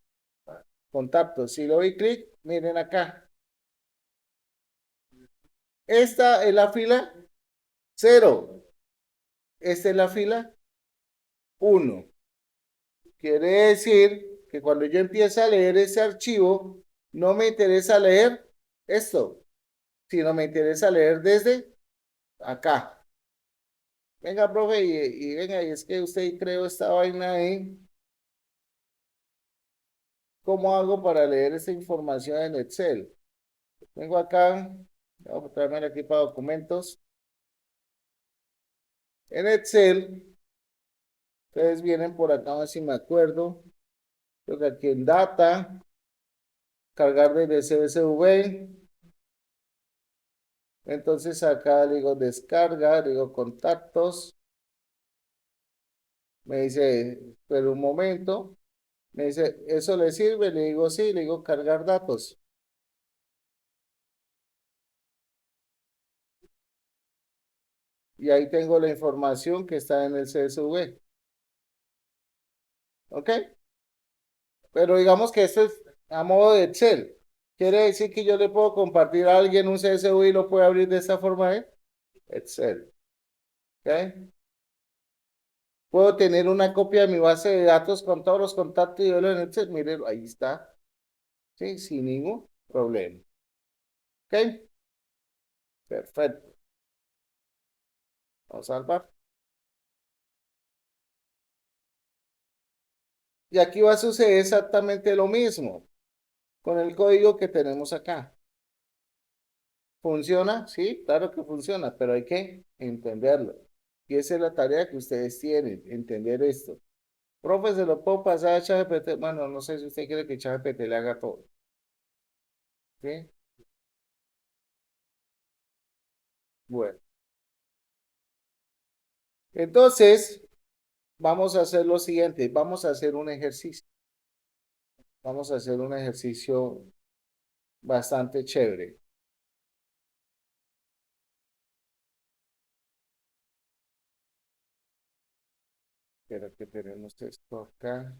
contacto. Si le doy clic, miren acá. Esta es la fila cero. Esta es la fila uno. Quiere decir que cuando yo empiece a leer ese archivo, no me interesa leer esto, sino me interesa leer desde acá. Venga, profe, y venga, y es que usted creó esta vaina ahí. ¿Cómo hago para leer esa información en Excel? Vengo acá, vamos a traerme aquí para documentos. En Excel, ustedes vienen por acá, a ver si me acuerdo. Creo que aquí en Data, cargar desde CSV. Entonces acá le digo descarga, le digo contactos. Me dice, pero un momento. Me dice, ¿eso le sirve? Le digo, sí, le digo cargar datos. Y ahí tengo la información que está en el CSV. ¿Ok? Pero digamos que esto es a modo de Excel. Quiere decir que yo le puedo compartir a alguien un CSV y lo puede abrir de esta forma de Excel. ¿Ok? Puedo tener una copia de mi base de datos con todos los contactos y verlo en Excel. Miren, ahí está. Sí, sin ningún problema. ¿Ok? Perfecto. Vamos a salvar. Y aquí va a suceder exactamente lo mismo con el código que tenemos acá. ¿Funciona? Sí, claro que funciona, pero hay que entenderlo. Y esa es la tarea que ustedes tienen, entender esto. Profe, ¿se lo puedo pasar a ChatGPT? Bueno, no sé si usted quiere que ChatGPT le haga todo. ¿Sí? Bueno. Entonces, vamos a hacer lo siguiente, vamos a hacer un ejercicio. Vamos a hacer un ejercicio bastante chévere. Espera que tenemos esto acá.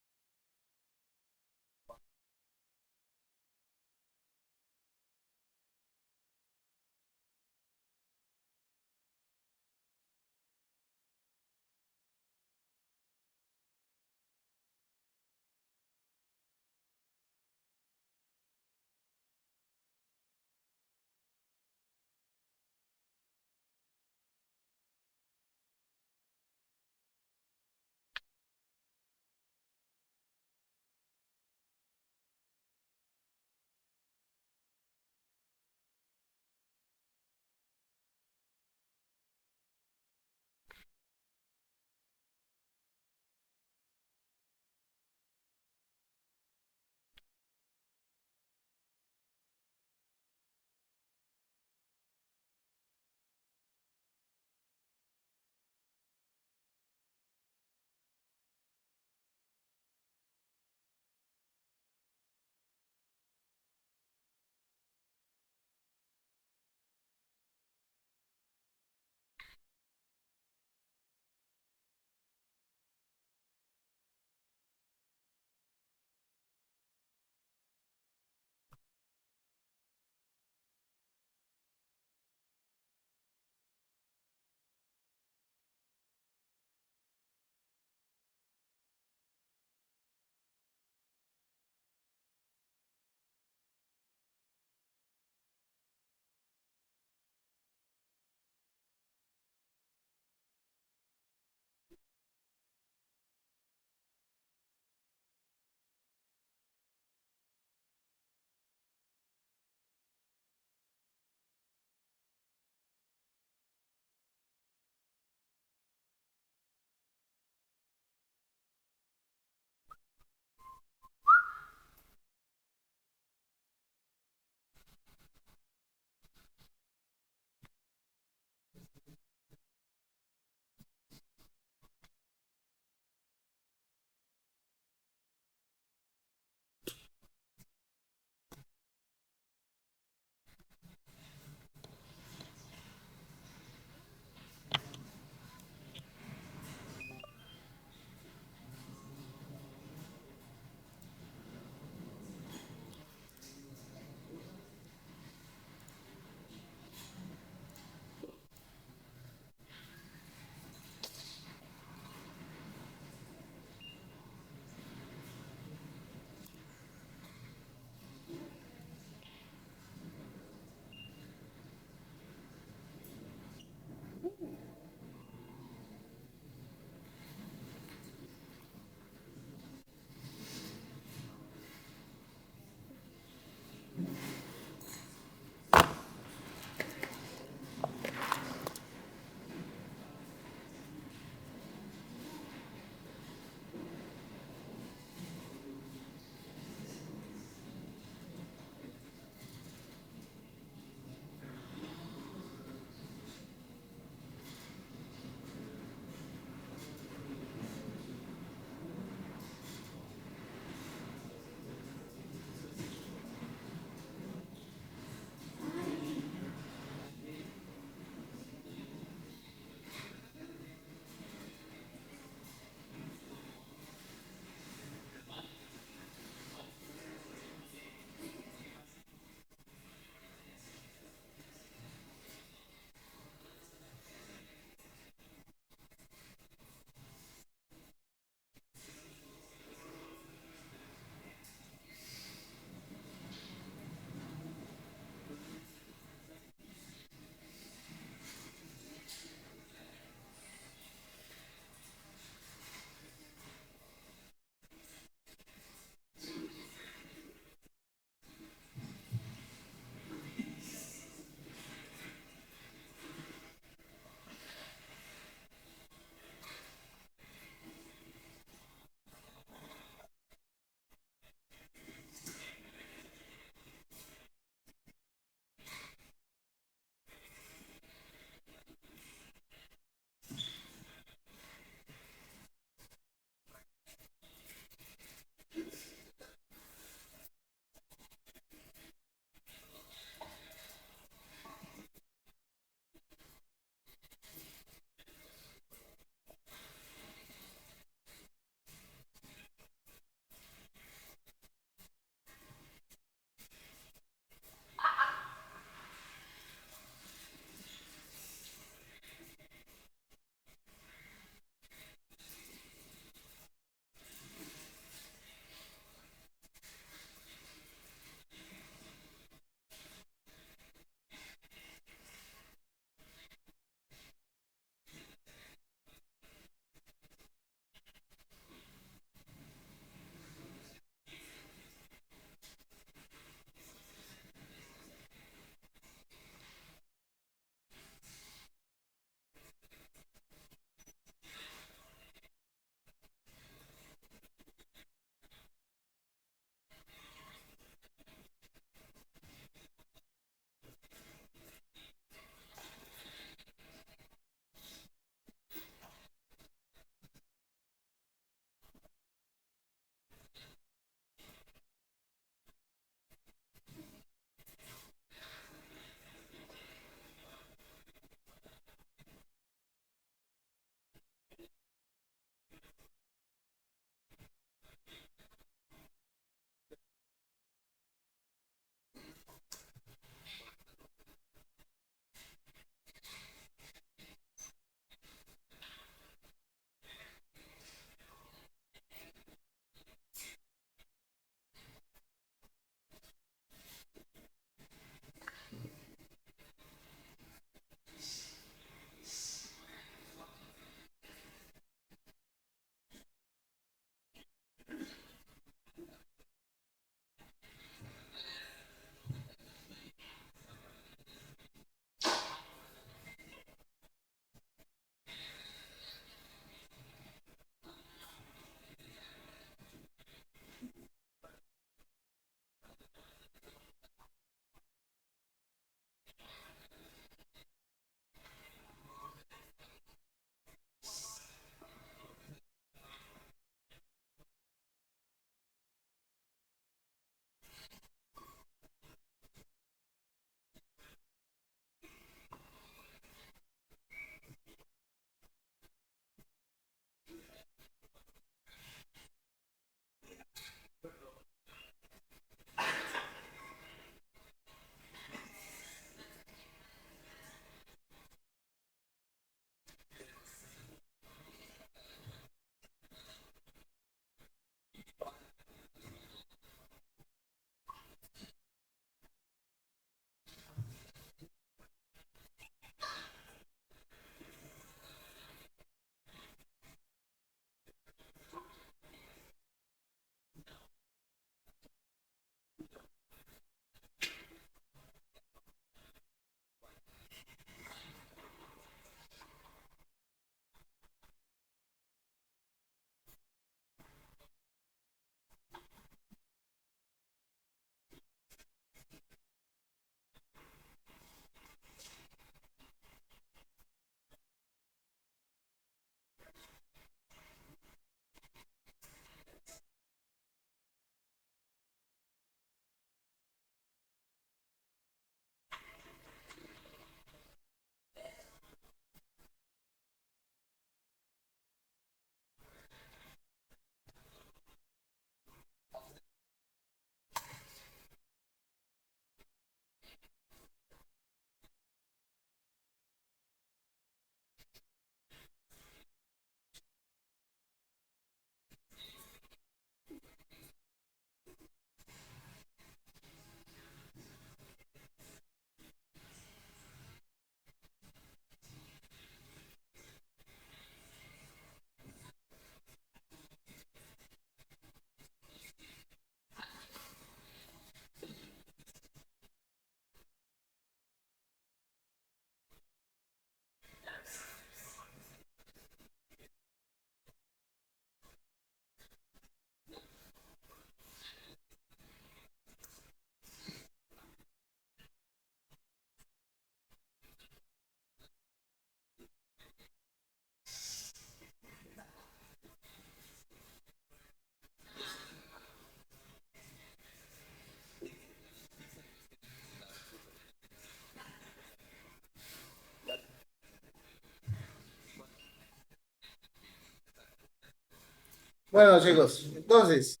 Bueno, chicos, entonces,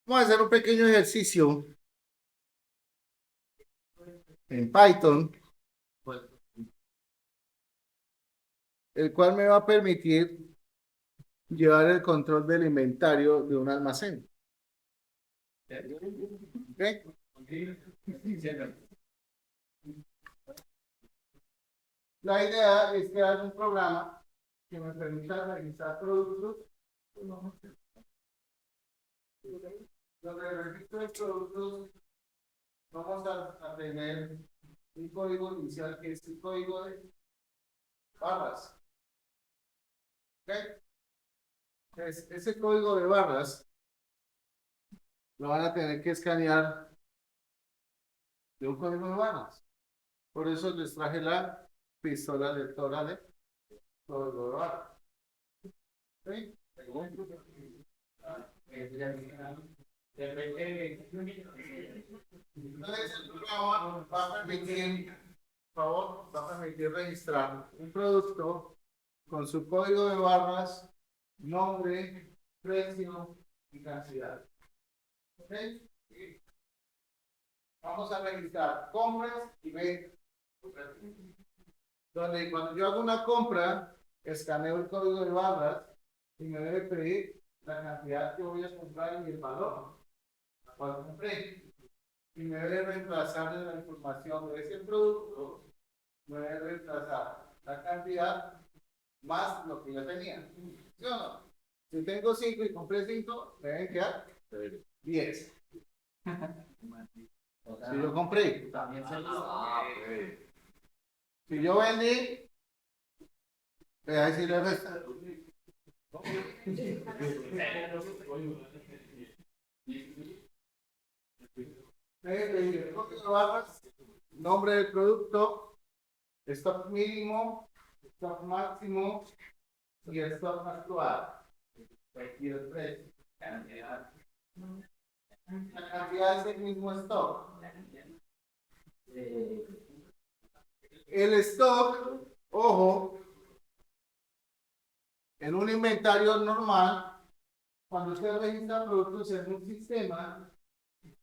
vamos a hacer un pequeño ejercicio en Python, el cual me va a permitir llevar el control del inventario de un almacén. ¿Ok? La idea es crear un programa que me permita registrar productos, donde el registro de productos vamos a tener un código inicial que es el código de barras. ¿Ok? Ese código de barras lo van a tener que escanear de un código de barras. Por eso les traje la pistola lectora de código de barras. ¿Sí? Entonces, el programa va a permitir, por favor, va a permitir registrar un producto con su código de barras, nombre, precio y cantidad. ¿Ok? Vamos a registrar compras y ventas. Donde cuando yo hago una compra, escaneo el código de barras y me debe pedir la cantidad que voy a comprar y el valor al cual compré. Y me debe reemplazar la información de ese producto, me debe reemplazar la cantidad más lo que yo tenía. ¿Sí o no? Si tengo 5 y compré 5, me deben quedar 10. Si yo compré, si yo vendí, le voy a decir el resto. Nombre del producto, stock mínimo, stock máximo y stock actual. Y el precio. La cantidad es el mismo stock. El stock, ojo, en un inventario normal, cuando usted registra productos en un sistema,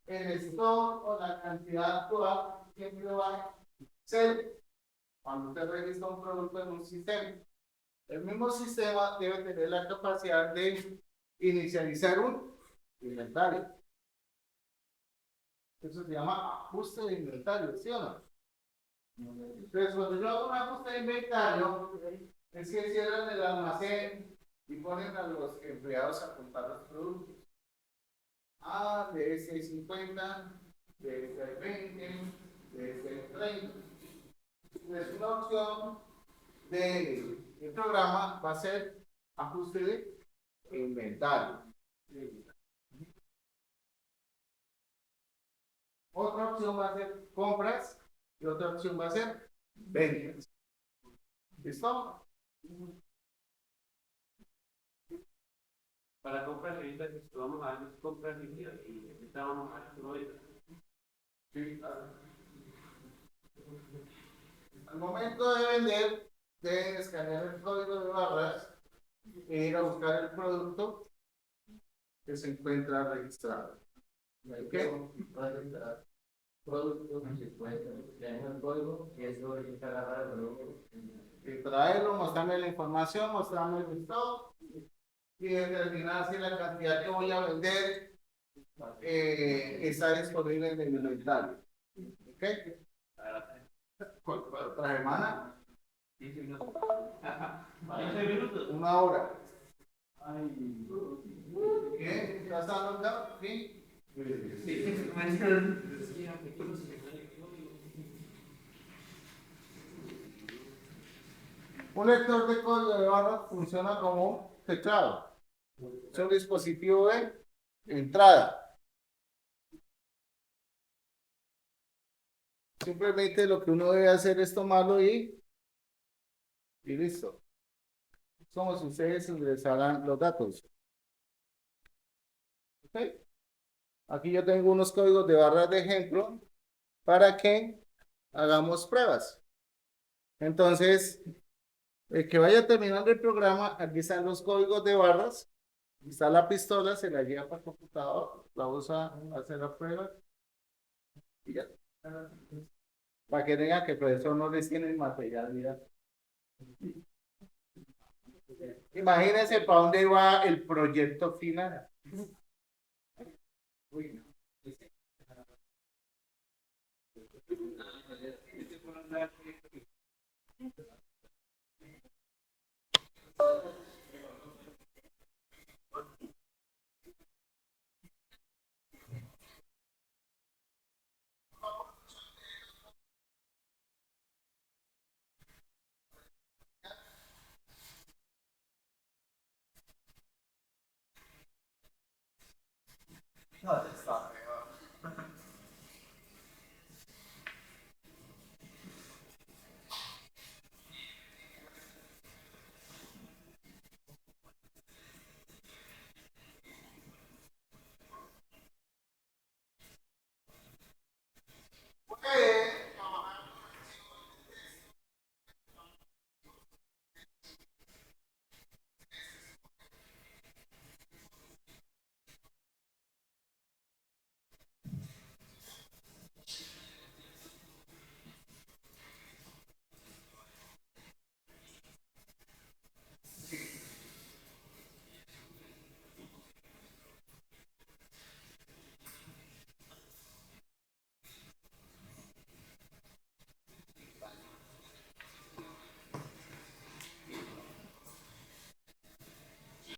el stock o la cantidad actual siempre va a ser cuando usted registra un producto en un sistema. El mismo sistema debe tener la capacidad de inicializar un inventario. Eso se llama ajuste de inventario, ¿sí o no? Entonces, cuando yo hago un ajuste de inventario, es que cierran el almacén y ponen a los empleados a comprar los productos. Ah, de ese 50, de ese 20, de ese 30. Es una opción del programa, va a ser ajuste de inventario. Otra opción va a ser compras y otra opción va a ser ventas. ¿Listo? Para compras y ventas, vamos a ver compras y estábamos a ver. Sí, claro. Al momento de vender, deben escanear el código de barras e ir a buscar el producto que se encuentra registrado. ¿Ok? Producto que se encuentra el código y eso es que agarrar el producto. Y traerlo, mostrarme la información, mostrarme el stock y determinar si la cantidad que voy a vender está disponible en el inventario. ¿Ok? ¿Cuál otra semana? 1 hora. ¿Qué? ¿Estás hablando? ¿Sí? Un lector de código de barras funciona como teclado. Es un dispositivo de entrada. Simplemente lo que uno debe hacer es tomarlo y listo. Como si ustedes ingresaran los datos. ¿Ok? Aquí yo tengo unos códigos de barras de ejemplo para que hagamos pruebas. Entonces, el que vaya terminando el programa, aquí están los códigos de barras Está la pistola, se la lleva para el computador, la usa a hacer la prueba y ya. Para que digan que el profesor no les tiene el material, mira. Imagínense para dónde va el proyecto final. Uy, no.